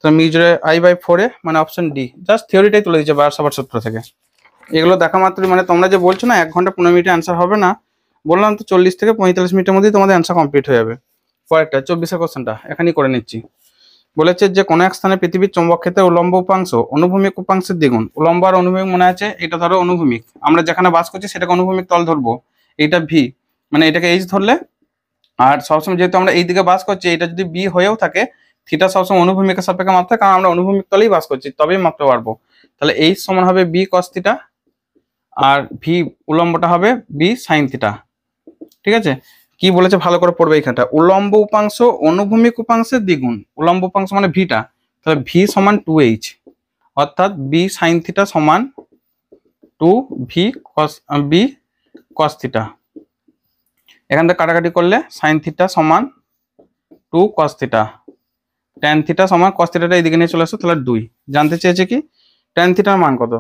S1: তো মিউ 0 আই বাই 4a মানে অপশন ডি, জাস্ট থিওরিটাই তুলে দিচ্ছে বায়োট-সাভার্ট সূত্র থেকে। এগুলো দেখা মাত্রই, মানে তোমরা যে বলছো না 1 ঘন্টা 15 মিনিটে অ্যান্সার হবে না, বললাম তো 40 থেকে 45 মিনিটের মধ্যেই তোমাদের অ্যান্সার কমপ্লিট হয়ে যাবে। পরেরটা 24 কোশ্চেনটা এখানেই করে নিচ্ছি। বলেছে যে কোনো এক স্থানে পৃথিবীর চৌম্বক ক্ষেত্রের উলম্ব উপাংশ অনুভূমিক উপাংশের দ্বিগুণ, উলম্ব আর অনুভূমিক মনে আছে, এটা ধরো অনুভূমিক, আমরা যেখানে বাস করছি সেটাকে অনুভূমিক তল ধরবো, এইটা ভি, মানে এটাকে এইচ ধরলে, আর সবসময় যেহেতু আমরা এই দিকে বাস করছি, এটা যদি বি হয়েও থাকে, থিটা সবসময় অনুভূমিকের সাপেক্ষে মাপতে হয়, কারণ আমরা অনুভূমিক তলেই বাস করছি, তবেই মাপতে পারবো। তাহলে এইচ সমান হবে বি কস থিটা, আর ভি উলম্বটা হবে বি সাইন থিটা, ঠিক আছে। কি বলেছে ভালো করে পড়বে এইখানটা, উলম্ব উপাংশ অনুভূমিক উপাংশের দ্বিগুণ, উলম্ব উপাংশ মানে ভিটা, তাহলে ভি সমান 2h, অর্থাৎ বি সাইন থিটা সমান 2 V cos B cos theta. এখান থেকে কাটাকাটি করলে সাইন থিটা সমান 2 কস থিটা, ট্যান থিটা সমান কস থিটাটা এইদিকে নিয়ে চলে আসছে, তাহলে 2। জানতে চেয়েছে কি ট্যান থিটার মান কত,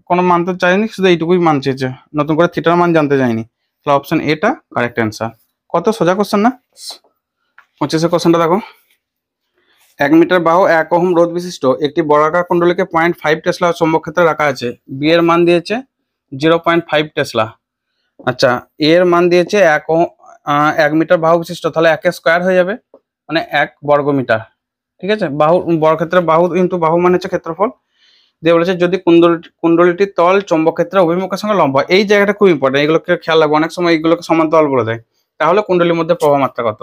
S1: কোনো মান তো চাইনি, শুধু এইটুকুই মান চেয়েছে, নতুন করে থিটার মান জানতে চাইনি, তাহলে অপশন এটা কারেক্ট অ্যান্সার। কত সোজা কোশ্চেন না। 25 কোশ্চেনটা দেখো, 1 মিটার বাহু 1 ওহম রোধ বিশিষ্ট একটি বর্গাকার কুণ্ডলীকে 0.5 টেসলা চৌম্বক ক্ষেত্রে রাখা আছে, বি এর মান দিয়েছে 0.5 টেসলা। আচ্ছা, এর মান দিয়েছে 1 মিটার বাহু বিশিষ্ট, তাহলে 1 স্কোয়ার হয়ে যাবে, মানে 1 বর্গ মিটার, ঠিক আছে। বাহু বর্গক্ষেত্রে বাহু ইন্টু বাহু মানে হচ্ছে ক্ষেত্রফল, দিয়ে বলেছে যদি কুণ্ডলীটির তল চৌম্বক ক্ষেত্রে অভিমুখের সঙ্গে লম্ব, এই জায়গাটা খুব ইম্পর্টেন্ট, এগুলোকে খেয়াল রাখবো, অনেক সময় এইগুলোকে সমান্তরাল বলে দেয়, তাহলে কুণ্ডলীর মধ্যে প্রভাব মাত্রা কত।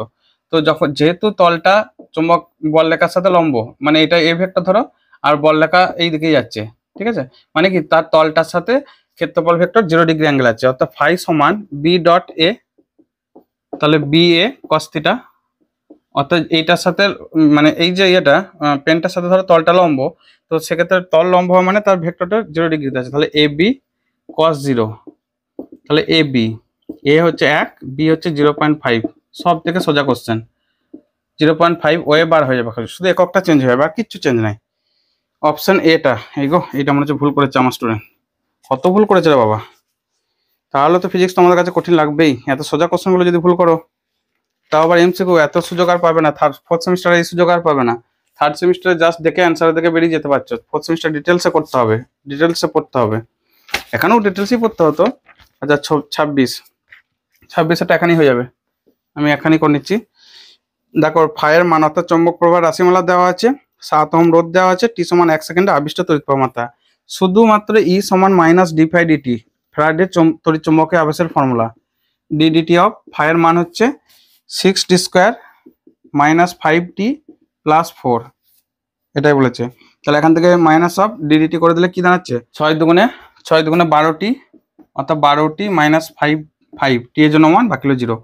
S1: তো যখন যেহেতু তলটা চুম্বক বল রেখার সাথে লম্ব, মানে এটা এ ভেক্টর ধরো, আর বল রেখা এই দিকেই যাচ্ছে, ঠিক আছে, মানে কি তার তলটার সাথে ক্ষেত্রফল ভেক্টর 0 ডিগ্রি অ্যাঙ্গেল আছে, অর্থাৎ ফাই সমান বি ডট এ, তাহলে বি এ কস থিটা, অর্থাৎ এইটার সাথে মানে এই যে এটা পেনটার সাথে ধরো তলটা লম্ব, তো সেক্ষেত্রে তল লম্ব হওয়া মানে তার ভেক্টরটা 0 ডিগ্রিতে আছে, তাহলে এ বি কস 0, তাহলে এ বি, এ হচ্ছে 1, বি হচ্ছে 0.5, সব থেকে সোজা কোশ্চেন, 0.5 ওয়ে বার হয়ে যাবে, শুধু এককটা চেঞ্জ হয়ে যাবে, আর কিচ্ছু চেঞ্জ নাই। অপশন এটা, এই গো এইটা মনে হচ্ছে ভুল করেছে আমার স্টুডেন্ট, কত ভুল করেছে রে বাবা, তাহলে তো ফিজিক্স তোমাদের কাছে কঠিন লাগবেই, এত সোজা কোশ্চেনগুলো যদি ভুল করো। তাও আবার এমসিকিউ, এত সুযোগ আর পাবে না, ফোর্থ সেমিস্টারে এই সুযোগ আর পাবে না, থার্ড সেমিস্টারে জাস্ট দেখে অ্যান্সার দেখে বেরিয়ে যেতে পারছো, ফোর্থ সেমিস্টার ডিটেলসে করতে হবে, ডিটেলসে পড়তে হবে, এখানেও ডিটেলসই পড়তে হতো। আচ্ছা 26 এখানেই হয়ে যাবে, আমি এখানেই করে নিচ্ছি। দেখো ফায়ের মান অর্থাৎ চৌম্বক প্রবাহ রাশিমালা দেওয়া আছে, 7 ওহম রোধ দেওয়া আছে, টি সমান 1 সেকেন্ডে আবিষ্ট তড়িৎ প্রবাহ মাত্রা, শুধুমাত্র ই সমান মাইনাস ডি ফাই ডিটি, ফ্যারাডের তড়িৎ চুম্বকের আবেশের ফর্মুলা, ডি ডিটি অফ ফায়ের মান হচ্ছে 6d square minus 5t plus 4, এটাই বলেছে। তাহলে এখান থেকে মাইনাস অফ ডিডিটি করে দিলে কি দাঁড়াচ্ছে 6 দুগুণে 12t, অর্থাৎ 12t মাইনাস 5 টি এর জন্য 1 বাকি হলো 0।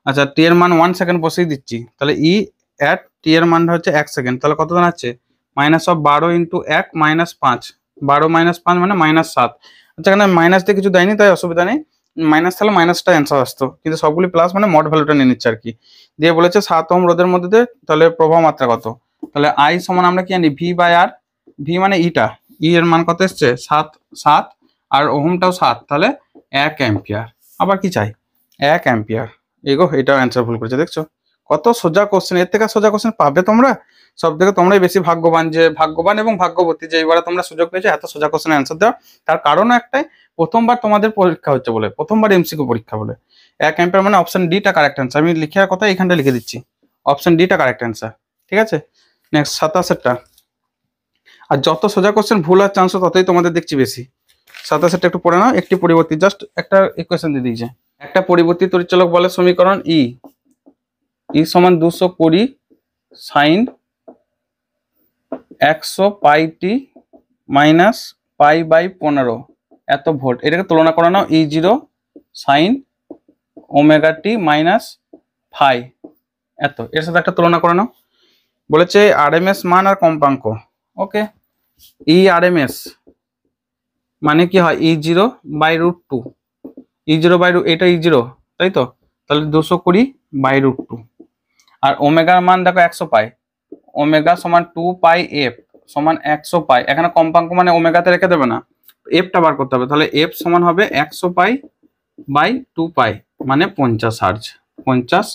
S1: আচ্ছা, টি এর মান 1 সেকেন্ড বসিয়ে দিচ্ছি, তাহলে ই অ্যাট টি এর মানটা হচ্ছে 1 সেকেন্ড, তাহলে কত দাঁড়াচ্ছে minus of 12 into 1 minus 5, 12 minus 5 মানে মাইনাস 7। আচ্ছা, এখানে মাইনাস দিয়ে কিছু দেয়নি তাই অসুবিধা নেই, মাইনাস তাহলে মাইনাসটা অ্যান্সার আসতো, কিন্তু সবগুলি প্লাস মানে মড ভ্যালুটা নিয়ে নিচ্ছে আর কি। দিয়ে বলেছে 7 ওহম রোধের মধ্যে দিয়ে তাহলে প্রবাহ মাত্রা কত, তাহলে আই সমান আমরা কি জানি ভি বাই আর, ভি মানে ইটা, ই এর মান কত এসছে 7 আর ওহমটাও 7, তাহলে 1 অ্যাম্পিয়ার। আবার কি চাই 1 অ্যাম্পিয়ার। এগো এটাও অ্যান্সার ভুল করেছে, দেখছো কত সোজা কোশ্চেন, এর থেকে সোজা কোশ্চেন পাবে তোমরা? সব থেকে তোমরাই বেশি ভাগ্যবান, যে ভাগ্যবান এবং ভাগ্যবতী যে এবারে তোমরা সুযোগ পেয়েছো এত সোজা কোশ্চেন অ্যান্সার দেওয়ার। তার কারণ একটাই, প্রথমবার তোমাদের পরীক্ষা হচ্ছে বলে, প্রথমবার এমসিকিউ পরীক্ষা বলে। 1 অ্যাম্পিয়ার মানে অপশন ডিটা কারেক্ট অ্যান্সার, আমি লিখার কথা এখানটা লিখে দিচ্ছি, অপশন ডিটা কারেক্ট অ্যান্সার। ঠিক আছে, নেক্সট 27টা। আর যত সোজা কোশ্চেন ভুল হওয়ার চান্স ততই তোমাদের দেখছি বেশি। 27টা একটু পড়ে নাও। একটি পরিবর্তী, জাস্ট একটা ইকুয়েশন দিয়ে দিয়েছে, একটা পরিবর্তী তড়িৎচলক বলের সমীকরণ ই সমান 220 sine 100 pi T minus pi by 15 এত ভোল্ট। এটাকে তুলনা করে নাও E0 sine omega T minus phi এত, এর সাথে একটা তুলনা করে নাও। বলেছে আরএমএস মান আর কম্পাঙ্ক। ওকে, ই আরএমএস মানে কি হয় E0 বাই √2, E0 বাই এটা E0 তাই তো, তাহলে 220 বাই √2। আর ওমেগার মান দেখো 100 পাই, ওমেগা সমান 2 পাই এফ সমান 100 পাই। এখানে কম্পাঙ্ক মানে ওমেগাতে রেখে দেবে না, এফটা বার করতে হবে। তাহলে এফ সমান হবে 100 পাই বাই 2 পাই মানে 50 হার্জ, 50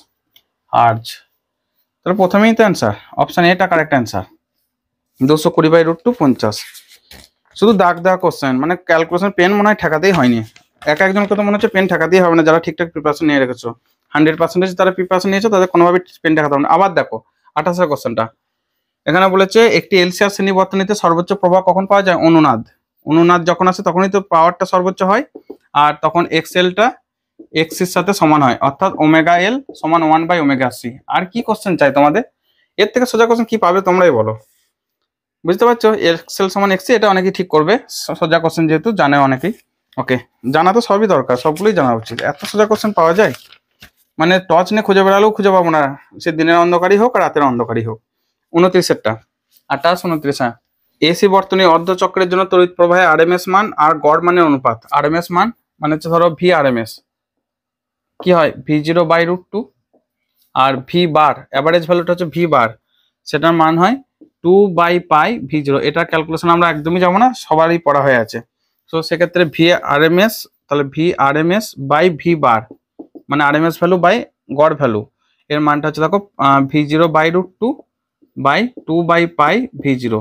S1: হার্জ। তাহলে প্রথমেই তো অ্যান্সার অপশন এটা কারেক্ট অ্যান্সার, 220 বাই √2 50। শুধু দাগ দাগ কোশ্চেন, মানে ক্যালকুলেশন পেন মনে হয় ঠেকাতেই হয়নি। একজনকে তো মনে হচ্ছে পেন ঠেকাতেই হবে না, যারা ঠিকঠাক প্রিপারেশন নিয়ে রেখেছো 100% তারা প্রিপারেশন নিয়েছো, তাদের কোনোভাবে পেন ঠেকাতে হবে না। আবার দেখো 28 কোশ্চেনটা, এখানে বলেছে একটি এলসিআর শ্রেণী বর্তনীতে সর্বোচ্চ প্রবাহ কখন পাওয়া যায়, অনুনাদ। অনুনাদ যখন আসে তখনই তো পাওয়ারটা সর্বোচ্চ হয়, আর তখন এক্সএলটা এক্সির সাথে সমান হয়, অর্থাৎ ওমেগা এল সমান 1 বাই ওমেগা সি। আর কি কোশ্চেন চাই তোমাদের, এর থেকে সোজা কোশ্চেন কি পাবে তোমরাই বলো। বুঝতে পারছো, এক্সএল সমান এক্সি, এটা অনেকেই ঠিক করবে, সোজা কোশ্চেন যেহেতু জানে অনেকেই। ওকে, জানা তো সবই দরকার, সবগুলোই জানা উচিত। এত সোজা কোশ্চেন পাওয়া যায়, মানে টর্চ নিয়ে খুঁজে বেড়ালেও খুঁজে পাবো না, সে দিনের অন্ধকারই হোক রাতের অন্ধকারই হোক। 29টা 28 29, হ্যাঁ। এসি বর্তনী অর্ধচক্রের জন্য তড়িৎ প্রবাহে আরএমএস মান আর গড় মানের অনুপাত। আরএমএস মান মানে হচ্ছে ধরো ভি আরএমএস কি হয় V0 বাই √2, আর ভি বার অ্যাভারেজ ভ্যালুটা হচ্ছে ভি বার, সেটার মান হয় 2 বাই পাই V0। এটা ক্যালকুলেশন আমরা একদমই যাবো না, সবারই পড়া হয়ে আছে। তো সেক্ষেত্রে ভি আরএমএস, তাহলে V RMS by V bar মানে আরএমএস ভ্যালু বাই গড় ভ্যালু, এর মানটা হচ্ছে দেখো V0 by √2 by 2 by pi V0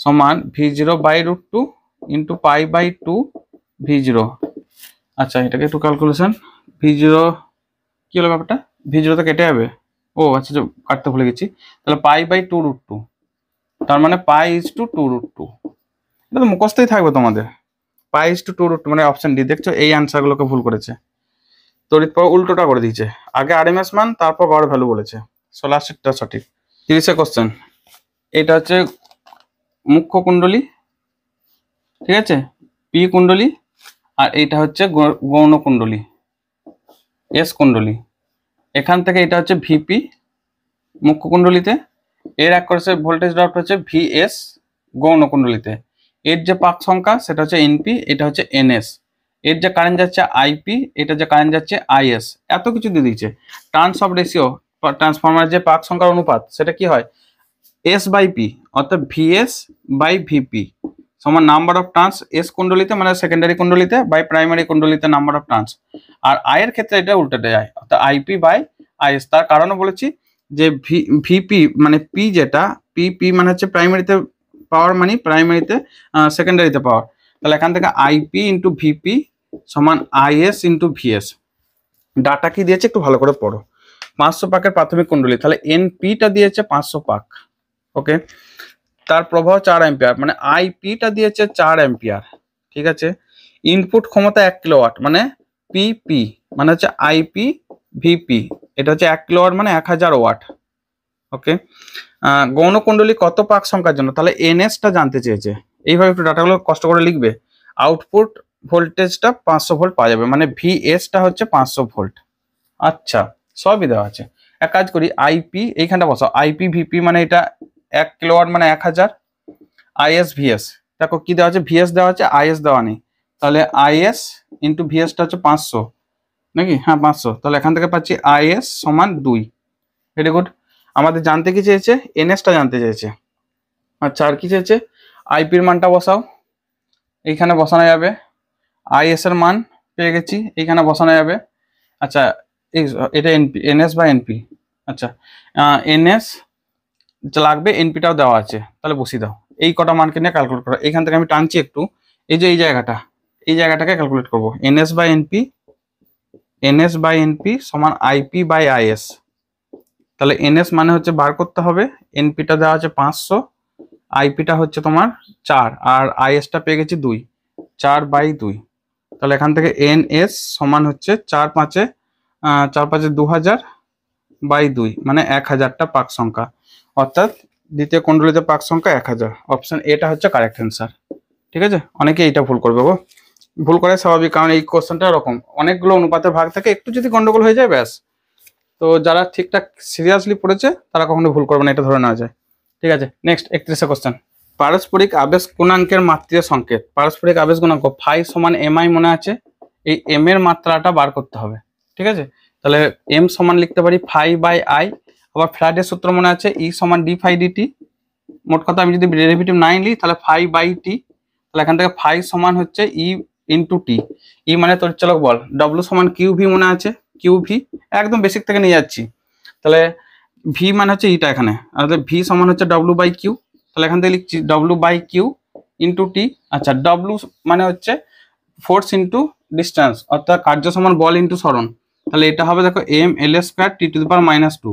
S1: সমান V0 by √2 into pi by 2 V0। আচ্ছা এটাকে একটু ক্যালকুলেশন, V0 কি হলো ব্যাপারটা, V0 তো কেটে যাবে, ও আচ্ছা কাটতে ভুলে গেছি। তাহলে পাই বাই 2 √2, তার মানে পাই ইজ টু 2 √2। এটা তো মুখস্থই থাকবে তোমাদের, পাই ইজ টু 2 √2 মানে অপশন ডি। দেখছো এই অ্যান্সারগুলোকে ভুল করেছে, তড়িৎ প্রবাহ উল্টোটা করে দিয়েছে, আগে আরএমএস মান তারপর গড় ভ্যালু বলেছে। 16টা সঠিক। 30 কোশ্চেন, এটা হচ্ছে মুখ্য কুণ্ডলী, ঠিক আছে, পি কুণ্ডলী, আর এইটা হচ্ছে গৌণ কুণ্ডলী এস কুণ্ডলী। এখান থেকে এটা হচ্ছে ভিপি মুখ্য কুণ্ডলীতে, এর এক কোর্সে ভোল্টেজ ড্রপ হচ্ছে ভিএস গৌণ কুণ্ডলীতে, এর যে পাক সংখ্যা সেটা হচ্ছে এনপি, এটা হচ্ছে এনএস, এর যে কারেন্ট যাচ্ছে আইপি, এটা যে কারেন্ট যাচ্ছে আইএস, এত কিছু দিয়ে দিয়েছে। টার্নস অফ রেশিও ট্রান্সফরমার যে পাক সংখ্যার অনুপাত সেটা কি হয় এস বাই পি, অর্থাৎ ভিএস বাই ভিপি সমান নাম্বার অফ টার্নস এস কুণ্ডলীতে মানে সেকেন্ডারি কুণ্ডলীতে বাই প্রাইমারি কুণ্ডলীতে নাম্বার অফ টার্নস। আর আই এর ক্ষেত্রে এটা উল্টাতে যায়, অর্থাৎ আইপি বাই আইএস। তার কারণও বলেছি যে ভিপি মানে পি যেটা পি মানে হচ্ছে প্রাইমারিতে পাওয়ার মানে প্রাইমারিতে সেকেন্ডারিতে পাওয়ার, তাহলে এখান থেকে আইপি ইন্টু ভিপি সমান আইএস ইন্টু ভিএস। ডাটা কি দিয়েছে একটু ভালো করে পড়ো। 500 পাকের প্রাথমিক কুণ্ডলী, তাহলে এনপিটা দিয়েছে 500 পাক, ওকে। তার প্রবাহ 4 অ্যাম্পিয়ার মানে আইপিটা দিয়েছে 4 অ্যাম্পিয়ার, ঠিক আছে। ইনপুট ক্ষমতা 1 কিলোওয়াট মানে পিপি মানে হচ্ছে আইপি ভিপি, এটা হচ্ছে 1 কিলোওয়াট মানে 1000 ওয়াট, ওকে। গৌণ কুণ্ডলী কত পাক সংখ্যার জন্য, তাহলে এনএসটা জানতে চেয়েছে। এইভাবে একটু ডাটাগুলো কষ্ট করে লিখবে। আউটপুট ভোল্টেজটা 500 ভোল্ট পাওয়া যাবে মানে ভিএসটা হচ্ছে 500 ভোল্ট। আচ্ছা সবই দেওয়া আছে, এক কাজ করি আইপি এইখানটা বসাও, আইপি ভিপি মানে এটা 1 কিলোওয়াট মানে 1000, আইএস ভিএস দেখো কি দেওয়া আছে, ভিএস দেওয়া আছে আইএস দেওয়া নেই, তাহলে আইএস ইন্টু ভিএসটা হচ্ছে 500 নাকি, হ্যাঁ 500। তাহলে এখান থেকে পাচ্ছি আইএস সমান 2। Very good. আমাদের জানতে কি চেয়েছে, এনএসটা জানতে চেয়েছে। আচ্ছা, আর কি চেয়েছে, আইপির মানটা বসাও, এইখানে বসানো যাবে। আইএস এর মান পেয়ে গেছি, এইখানে বসানো যাবে। আচ্ছা, এটা এনপি, এনএস বা এনপি। আচ্ছা, এনএস লাগবে, এনপিটাও দেওয়া আছে, তাহলে বসিয়ে দাও। এই কটা মানকে নিয়ে ক্যালকুলেট করো। এইখান থেকে আমি টানছি একটু, এই যে এই জায়গাটাকে ক্যালকুলেট করবো। এনএস বাই এনপি সমান আইপি বাই আইএস। তাহলে এনএস মানে হচ্ছে বার করতে হবে, এনপিটা দেওয়া আছে 500, আইপিটা হচ্ছে তোমার 4, আর আইএসটা পেয়ে গেছি 2, 4/2। তাহলে এখান থেকে এনএস সমান হচ্ছে 4×5 2000 বাই 2, মানে 1000টা পাক সংখ্যা, অর্থাৎ দ্বিতীয় কুণ্ডলীতে পাক সংখ্যা 1000। অপশন এটা হচ্ছে কারেক্ট অ্যান্সার। ঠিক আছে, অনেকে এইটা ভুল করবে গো, ভুল করে স্বাভাবিক, কারণ এই কোশ্চেনটা এরকম অনেকগুলো অনুপাতে ভাগ থাকে, একটু যদি গন্ডগোল হয়ে যায় ব্যাস। তো যারা ঠিকঠাক সিরিয়াসলি পড়েছে তারা কখনো ভুল করবে না, এটা ধরে নেওয়া যায়। ঠিক আছে, নেক্সট 31 কোশ্চেন। পারস্পরিক আবেশ গুণাঙ্কের মাত্রিয় সংকেত। পারস্পরিক আবেশ গুণাঙ্ক ফাই সমান এমআই মনে আছে, এই এম এর মাত্রাটা বার করতে হবে। ঠিক আছে, তাহলে এম সমান লিখতে পারি ফাই বাই আই। আবার ফ্ল্যাটের সূত্র মনে আছে, ই সমান ডি ফাই ডিটি। মোট কথা আমি যদি ডেরিভেটিভ নাই নিই তাহলে ফাই বাই টি। তাহলে এখান থেকে ফাই সমান হচ্ছে ই ইন্টু টি। ই মানে তড়িৎচালক বল, ডব্লু সমান কিউ ভি মনে আছে, কিউ ভি একদম বেসিক থেকে নিয়ে যাচ্ছি। তাহলে ভি মানে হচ্ছে ইটা এখানে, আর ভি সমান হচ্ছে ডব্লু বাই কিউ। তাহলে এখান থেকে লিখছি W by Q into T. আচ্ছা, ডব্লু মানে হচ্ছে ফোর্স ইন্টু ডিস্টেন্স, অর্থাৎ কার্য সমান বল ইন্টু সরণ। তাহলে এটা হবে দেখো M L square T to the power -2।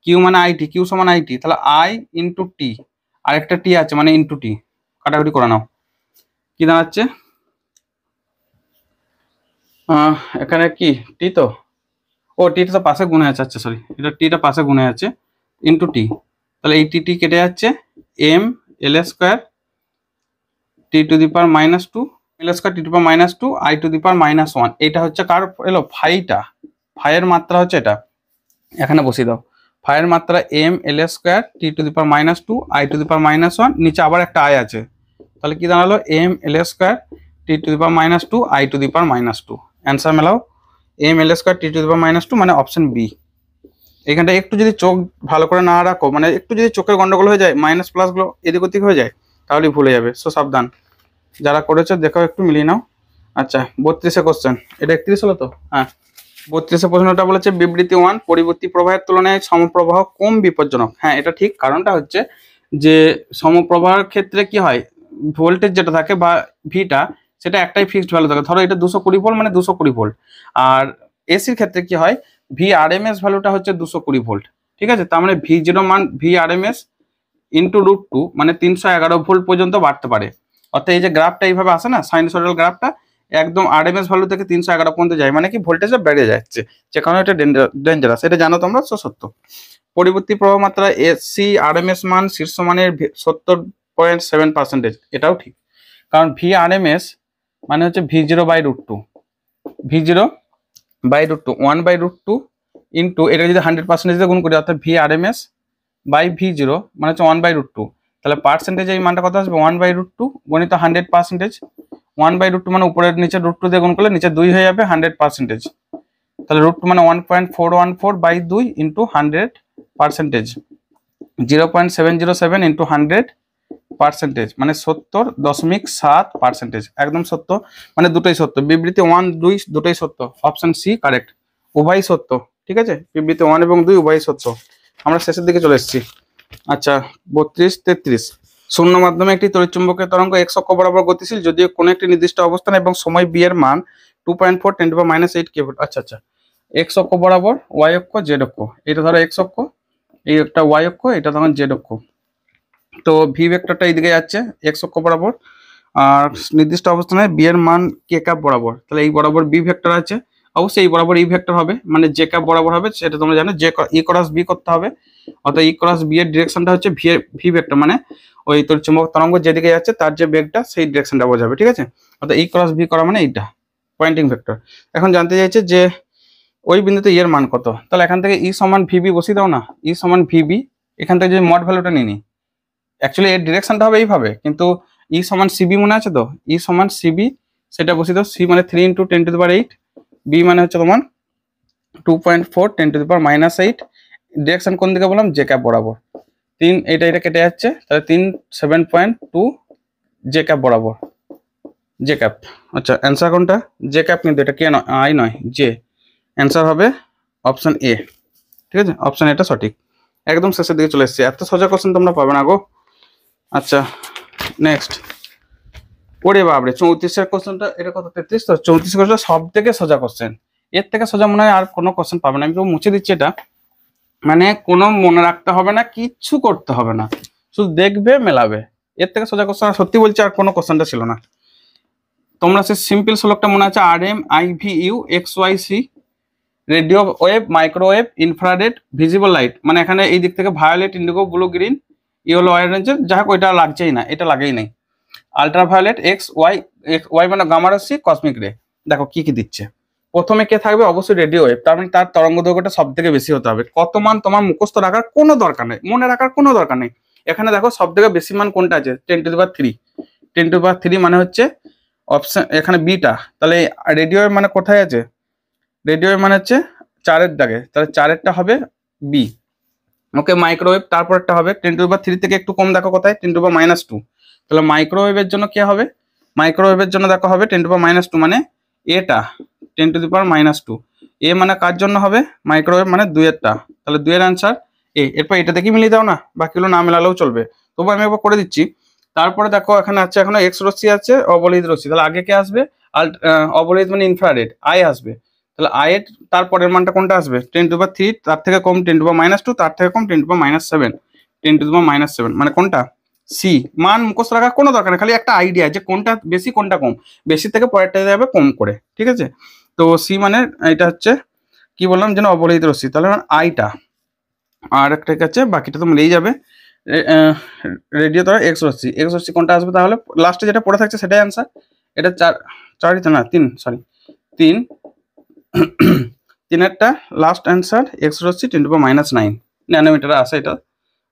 S1: Q মানে আইটি, কিউ সমান আইটি, তাহলে আই ইন্টু টি, আর একটা টি আছে মানে ইন্টু টি, কাটাকুটি করে নাও। কি দাঁড়াচ্ছে এখানে, কি টি তো, ও টিটা তো পাশে গুণে আছে, আচ্ছা সরি, এটা টিটা পাশে গুণে আছে, ইন্টু টি। তাহলে এই টি কেটে যাচ্ছে, M L square T to the power -2, L square T to the power -2, I to the power -1। এটা হচ্ছে কার এলো, ফাইটা, ফাইয়ের মাত্রা হচ্ছে এটা, এখানে বসিয়ে দাও। ফাইয়ের মাত্রা M L square T to the power -2, I to the power -1, নিচে আবার একটা আই আছে। তাহলে কি দাঁড়ালো, M L square T to the power -2, I to the power -2। Answer মেলাও, M L square T to the power -2 মানে অপশন বি। এখানটা একটু যদি চোখ ভালো করে না রাখো, মানে একটু যদি চোখের গন্ডগোল হয়ে যায়, মাইনাস প্লাসগুলো এদিক ওদিক হয়ে যায়, তাহলে ভুলে যাবে। সো সাবধান, যারা করেছো দেখো একটু মিলিয়ে নাও। আচ্ছা, 32 কোশ্চেন, এটা 31 হলো তো, হ্যাঁ। 32 প্রশ্নটা বলেছে বিবৃতি 1, পরিবর্তী প্রবাহের তুলনায় সমপ্রবাহ কম বিপজ্জনক। হ্যাঁ, এটা ঠিক, কারণটা হচ্ছে যে সমপ্রবাহের ক্ষেত্রে কি হয়, ভোল্টেজ যেটা থাকে বা ভিটা, সেটা একটাই ফিক্সড ভ্যালু থাকে। ধরো এটা 220 ভোল্ট মানে 220 ভোল্ট, আর এসির ক্ষেত্রে কি হয়, ভি আরএমএস ভ্যালুটা হচ্ছে 220 ভোল্ট। ঠিক আছে, তার মানে ভি জিরো মান ভি আরএমএস ইন্টু √2 মানে 311 ভোল্ট পর্যন্ত বাড়তে পারে। অর্থাৎ এই যে গ্রাফটা এইভাবে আসে না, সাইনোসয়েডাল গ্রাফটা, একদম আরএমএস ভ্যালু থেকে 311 পর্যন্ত যায়, মানে কি ভোল্টেজটা বেড়ে যাচ্ছে, যে কারণে এটা ডেঞ্জারাস, এটা জানো তোমরা, সত্য। পরিবর্তী প্রবাহ মাত্রা এসি আরএমএস মান শীর্ষ মানের 70.7%, এটাও ঠিক, কারণ ভি আরএমএস মানে হচ্ছে V0/√2, V0/√2 1/√2 ইন্টু এটা যদি 100% গুণ করি, অর্থাৎ ভি আরএমএস বাই V0 মানে হচ্ছে 1/√2। তাহলে পার্সেন্টেজ এই মানটা কত আসবে, 1/√2 গণিত 100%। 1/√2 মানে উপরের নিচে √2 দিয়ে গুণ করলে নিচে 2 হয়ে যাবে 100%। তাহলে √2 মানে 1.414/2 ইন্টু 100%, 0.707 ইন্টু 100% মানে 70.7%, একদম সত্য, মানে দুটোই সত্য। বিবৃতি 1, 2 দুটোই সত্য, অপশন সি কারেক্ট, উভয়ই সত্য। ঠিক আছে, বিবৃতি 1 এবং 2 উভয়ই সত্য। আমরা শেষের দিকে চলে এসেছি। আচ্ছা, 32, 33। শূন্য মাধ্যমে একটি তড়িৎচুম্বকীয় তরঙ্গ x অক্ষ বরাবর গতিশীল, যদিও কোনো একটি নির্দিষ্ট অবস্থান এবং সময় b এর মান 2.4 × 10⁻8 কেভোল্ট। আচ্ছা, x অক্ষ বরাবর, y অক্ষ, z অক্ষ, এটা ধরো x অক্ষ, এই একটা y অক্ষ, এটা তখন z অক্ষ। তো ভি ভেক্টরটা এইদিকে যাচ্ছে x অক্ষ বরাবর, আর নির্দিষ্ট অবস্থানে b এর মান k ক্যাপ বরাবর। তাহলে এই বরাবর b ভেক্টর আছে, অবশ্যই এই বরাবর e ভেক্টর হবে, মানে j ক্যাপ বরাবর হবে, সেটা তোমরা জানো, যে e ক্রস b করতে হবে। অর্থাৎ e ক্রস b এর ডিরেকশনটা হচ্ছে ভি ভেক্টর, মানে ওই তোর চুম্বক তরঙ্গ যেদিকে যাচ্ছে তার যে বেগটা সেই ডিরেকশনটা বোঝাবে। ঠিক আছে, অর্থাৎ e ক্রস b করা মানে এইটা পয়েন্টিং ভেক্টর। এখন জানতে চাইছে যে ওই বিন্দুতে এর মান কত, তাহলে এখান থেকে ই সমান ভিবি বসিয়ে দাও না, ই সমান ভিবি, এখান থেকে যদি মড ভ্যালুটা নিয়ে নিই, অ্যাকচুয়ালি এর ডিরেকশনটা হবে এইভাবে, কিন্তু ই সমান সিবি মনে আছে তো, ই সমান সিবি, সেটা বসিয়ে দাও। সি মানে 3 × 10⁸, বি মানে হচ্ছে তোমার 2.4 10⁻⁸। ডিরেকশন কোন দিকে বললাম, জে ক্যাপ বরাবর। 3 এটা কেটে যাচ্ছে, তাহলে 3 7.2 জে ক্যাপ বরাবর, জে ক্যাপ। আচ্ছা অ্যান্সার কোনটা, জে ক্যাপ, কিন্তু এটা কে নয়, আই নয়, জে। অ্যান্সার হবে অপশন এ। ঠিক আছে, অপশন এটা সঠিক। একদম শেষের দিকে চলে এসেছে, এত সোজা কোশ্চেন তোমরা পাবে না গো। আচ্ছা নেক্সট, ওরে বাবরে 34-এর কোশ্চেনটা, এটা কত 33, তো 34 কোশ্চেন সব থেকে সোজা কোশ্চেন। এর থেকে সোজা মনে হয় আর কোনো কোশ্চেন পাবে না। আমি তো মুছে দিচ্ছি এটা, মানে কোনো মনে রাখতে হবে না, কিচ্ছু করতে হবে না, শুধু দেখবে মেলাবে। এর থেকে সোজা কোশ্চেন সত্যি বলছি আর কোনো কোশ্চেনটা ছিল না। তোমরা সে সিম্পল শ্লোকটা মনে আছে, RMIVU XYC, radio wave, microwave, infrared, visible light, মানে এখানে এই দিক থেকে violet, indigo, blue, green, yellow, orange, যাই হোক ওইটা লাগছেই না, এটা লাগেই নাই। আলট্রাভায়োলেট, XY মানে গামা রশ্মি, কসমিক রে। দেখো কি কি দিচ্ছে, প্রথমে কে থাকবে, অবশ্যই রেডিও ওয়েভ, তার মানে তার তরঙ্গ দৈর্ঘ্যটা সব থেকে বেশি হতে হবে। কত মান তোমার মুখস্থ রাখার কোনো দরকার নেই, মনে রাখার কোনো দরকার নেই। এখানে দেখো সব থেকে বেশি মান কোনটা আছে, 10⁻3। 10⁻3 মানে হচ্ছে অপশন এখানে বিটা, তাহলে রেডিও ওয়েভ মানে কোথায় আছে, রেডিও ওয়েভ মানে হচ্ছে 4-এর দাগে, তাহলে 4-এরটা হবে বি। ওকে, মাইক্রোওয়েভ তারপরটা হবে 10⁻3 থেকে একটু কম, দেখো কোথায়, 10⁻²। তাহলে মাইক্রোওয়েভের জন্য কি হবে, মাইক্রোওয়েভের জন্য দেখো হবে 10⁻², মানে এটা 10⁻²। এ মানে কার জন্য হবে, মাইক্রোওয়েভ মানে 2-এরটা, তাহলে 2-এর আনসার এ। এরপর এটা দেখি মিলিয়ে দাও না, বাকিগুলো না মেলালেও চলবে, তবু আমি একবার করে দিচ্ছি। তারপরে দেখো এখানে আছে, এখনো এক্স রশ্মি আছে, অবলিত রশ্মি, তাহলে আগে কে আসবে, অবলিত মানে ইনফ্রারেড, আই আসবে। তাহলে আই এর তারপরের মানটা কোনটা আসবে, 10⁻3, তার থেকে কম 10⁻², তার থেকে কম 10⁻7, 10⁻7 মানে কোনটা, সি। মান মুখস্থ রাখার কোনো দরকার নেই, খালি একটা আইডিয়া যে কোনটা বেশি কোনটা কম, বেশি থেকে পরেরটা যাবে কম করে, ঠিক আছে। তো সি মানে এটা হচ্ছে কি বললাম যেন, অবলিত রশ্মি, তাহলে আইটা। আর একটা আছে, বাকিটা তো মিলেই যাবে। রেডিও দ্বারা এক্স রশ্মি কোনটা আসবে, তাহলে লাস্টে যেটা পড়ে থাকছে সেটাই অ্যান্সার। এটা 4 না 3, সরি 3, 3-এরটা লাস্ট অ্যান্সার এক্স রশ্মি 10⁻9 ন্যানোমিটার আসে এটা।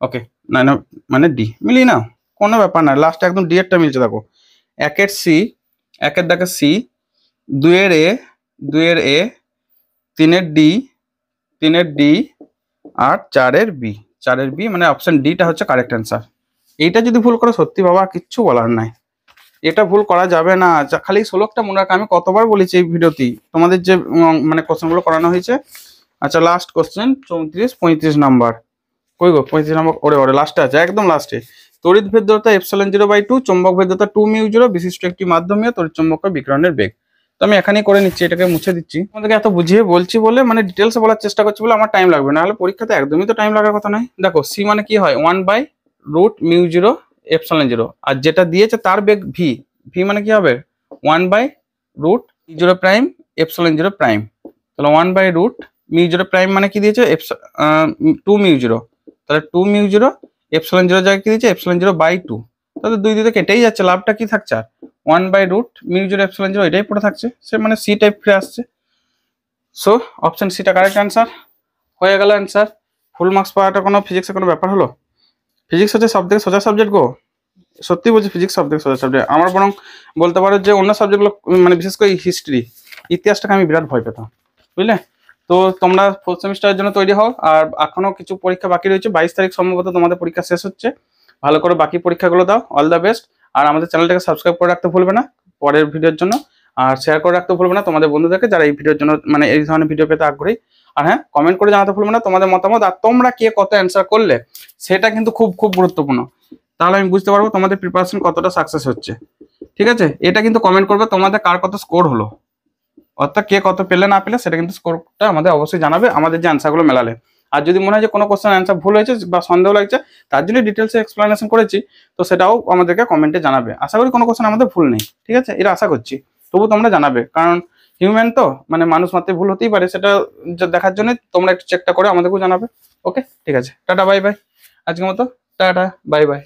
S1: ওকে, 9 মানে ডি, মিলিয়ে নাও, কোনো ব্যাপার না, লাস্টে একদম ডি এরটা মিলছে। দেখো 1-এর সি, 1-এর দাগে সি, 2-এর এ, 2-এর এ, 3-এর ডি, 3-এর ডি, আর 4-এর বি, 4-এর বি, মানে অপশন ডিটা হচ্ছে কারেক্ট অ্যান্সার। এইটা যদি ভুল করো সত্যি বাবা কিচ্ছু বলার নাই, এটা ভুল করা যাবে না। খালি শ্লোকটা মনে রাখা, আমি কতবার বলেছি এই ভিডিওতেই তোমাদের যে মানে কোশ্চেনগুলো করানো হয়েছে। আচ্ছা লাস্ট কোশ্চেন 34-35 নাম্বার, কই গো 35 নাম্বার, ওরে লাস্টে আছে, একদম লাস্টে। তড়িৎ ভেদ্যতা ε0/2, চৌম্বক ভেদ্যতা 2μ0, বিশিষ্ট একটি মাধ্যমীয় তড়িৎচুম্বক বিকিরণের বেগ। তো আমি এখানেই করে নিচ্ছি, এটাকে মুছে দিচ্ছি। তোমাদেরকে এত বুঝিয়ে বলছি বলে, মানে ডিটেলসে বলার চেষ্টা করছি বলে আমার টাইম লাগবে, না হলে পরীক্ষাতে একদমই তো টাইম লাগার কথা নয়। দেখো সি মানে কি হয়, 1/√μ0 আর যেটা দিয়েছে তার বেগ ভি, ভি মানে কি হবে 1/√μ0 প্রাইম ε0 প্রাইম, তাহলে 1/√μ0 মানে কি দিয়েছে, 2μ0, তাহলে 2μ0 ε0 জায়গায় কি দিয়েছে ε0/2, তাহলে 2 দিকে কেটেই যাচ্ছে, লাভটা কি থাকছে আর 1/√μ0 ε0, এটাই পড়ে থাকছে, সে মানে সি টাইপ ফিরে আসছে। সো অপশন সিটা কারেক্ট অ্যান্সার হয়ে গেল অ্যান্সার। ফুল মার্কস পাওয়াটা কোনো ফিজিক্সের কোনো ব্যাপার হলো, ফিজিক্স হচ্ছে সব থেকে সোজা সাবজেক্ট গো, সত্যি বলছি ফিজিক্স সব থেকে সোজা সাবজেক্ট। আমার বরং বলতে পারো যে অন্য সাবজেক্টগুলো, মানে বিশেষ করে হিস্ট্রি, ইতিহাসটাকে আমি বিরাট ভয় পেতাম, বুঝলে। তো তোমরা 4th সেমিস্টারের জন্য তৈরি হও, আর এখনো কিছু পরীক্ষা বাকি রয়েছে, 22 তারিখ সম্ভবত তোমাদের পরীক্ষা শেষ হচ্ছে, ভালো করে বাকি পরীক্ষাগুলো দাও, অল দ্য বেস্ট। আর আমাদের চ্যানেলটাকে সাবস্ক্রাইব করে রাখতে ভুলবে না পরের ভিডিওর জন্য, আর শেয়ার করে রাখতে ভুলবে না তোমাদের বন্ধুদেরকে যারা এই ভিডিওর জন্য, মানে এই ধরনের ভিডিও পেতে আগ্রহী। আর হ্যাঁ, কমেন্ট করে জানাতে ভুলবে না তোমাদের মতামত, আর তোমরা কে কত অ্যান্সার করলে সেটা কিন্তু খুব খুব গুরুত্বপূর্ণ, তাহলে আমি বুঝতে পারবো তোমাদের প্রিপারেশন কতটা সাকসেস হচ্ছে, ঠিক আছে। এটা কিন্তু কমেন্ট করবে তোমাদের কার কত স্কোর হলো, অর্থাৎ কে কত পেলে না পেলে সেটা কিন্তু স্কোরটা আমাদের অবশ্যই জানাবে, আমাদের যে অ্যান্সারগুলো মেলালে। আর যদি মনে হয় যে কোনো কোশ্চেন অ্যান্সার ভুল হয়েছে বা সন্দেহ লাগছে, তার জন্য ডিটেলসে এক্সপ্লেনেশন করেছি, তো সেটাও আমাদেরকে কমেন্টে জানাবে। আশা করি কোনো কোশ্চেন আমাদের ভুল নেই, ঠিক আছে, এটা আশা করছি। তবু তোমরা জানাবে, কারণ হিউম্যান তো, মানে মানুষ মাত্রই ভুল হতেই পারে, সেটা দেখার জন্য তোমরা একটু চেকটা করে আমাদেরকেও জানাবে। ওকে, ঠিক আছে, টাটা বাই বাই, আজকের মতো টাটা বাই বাই।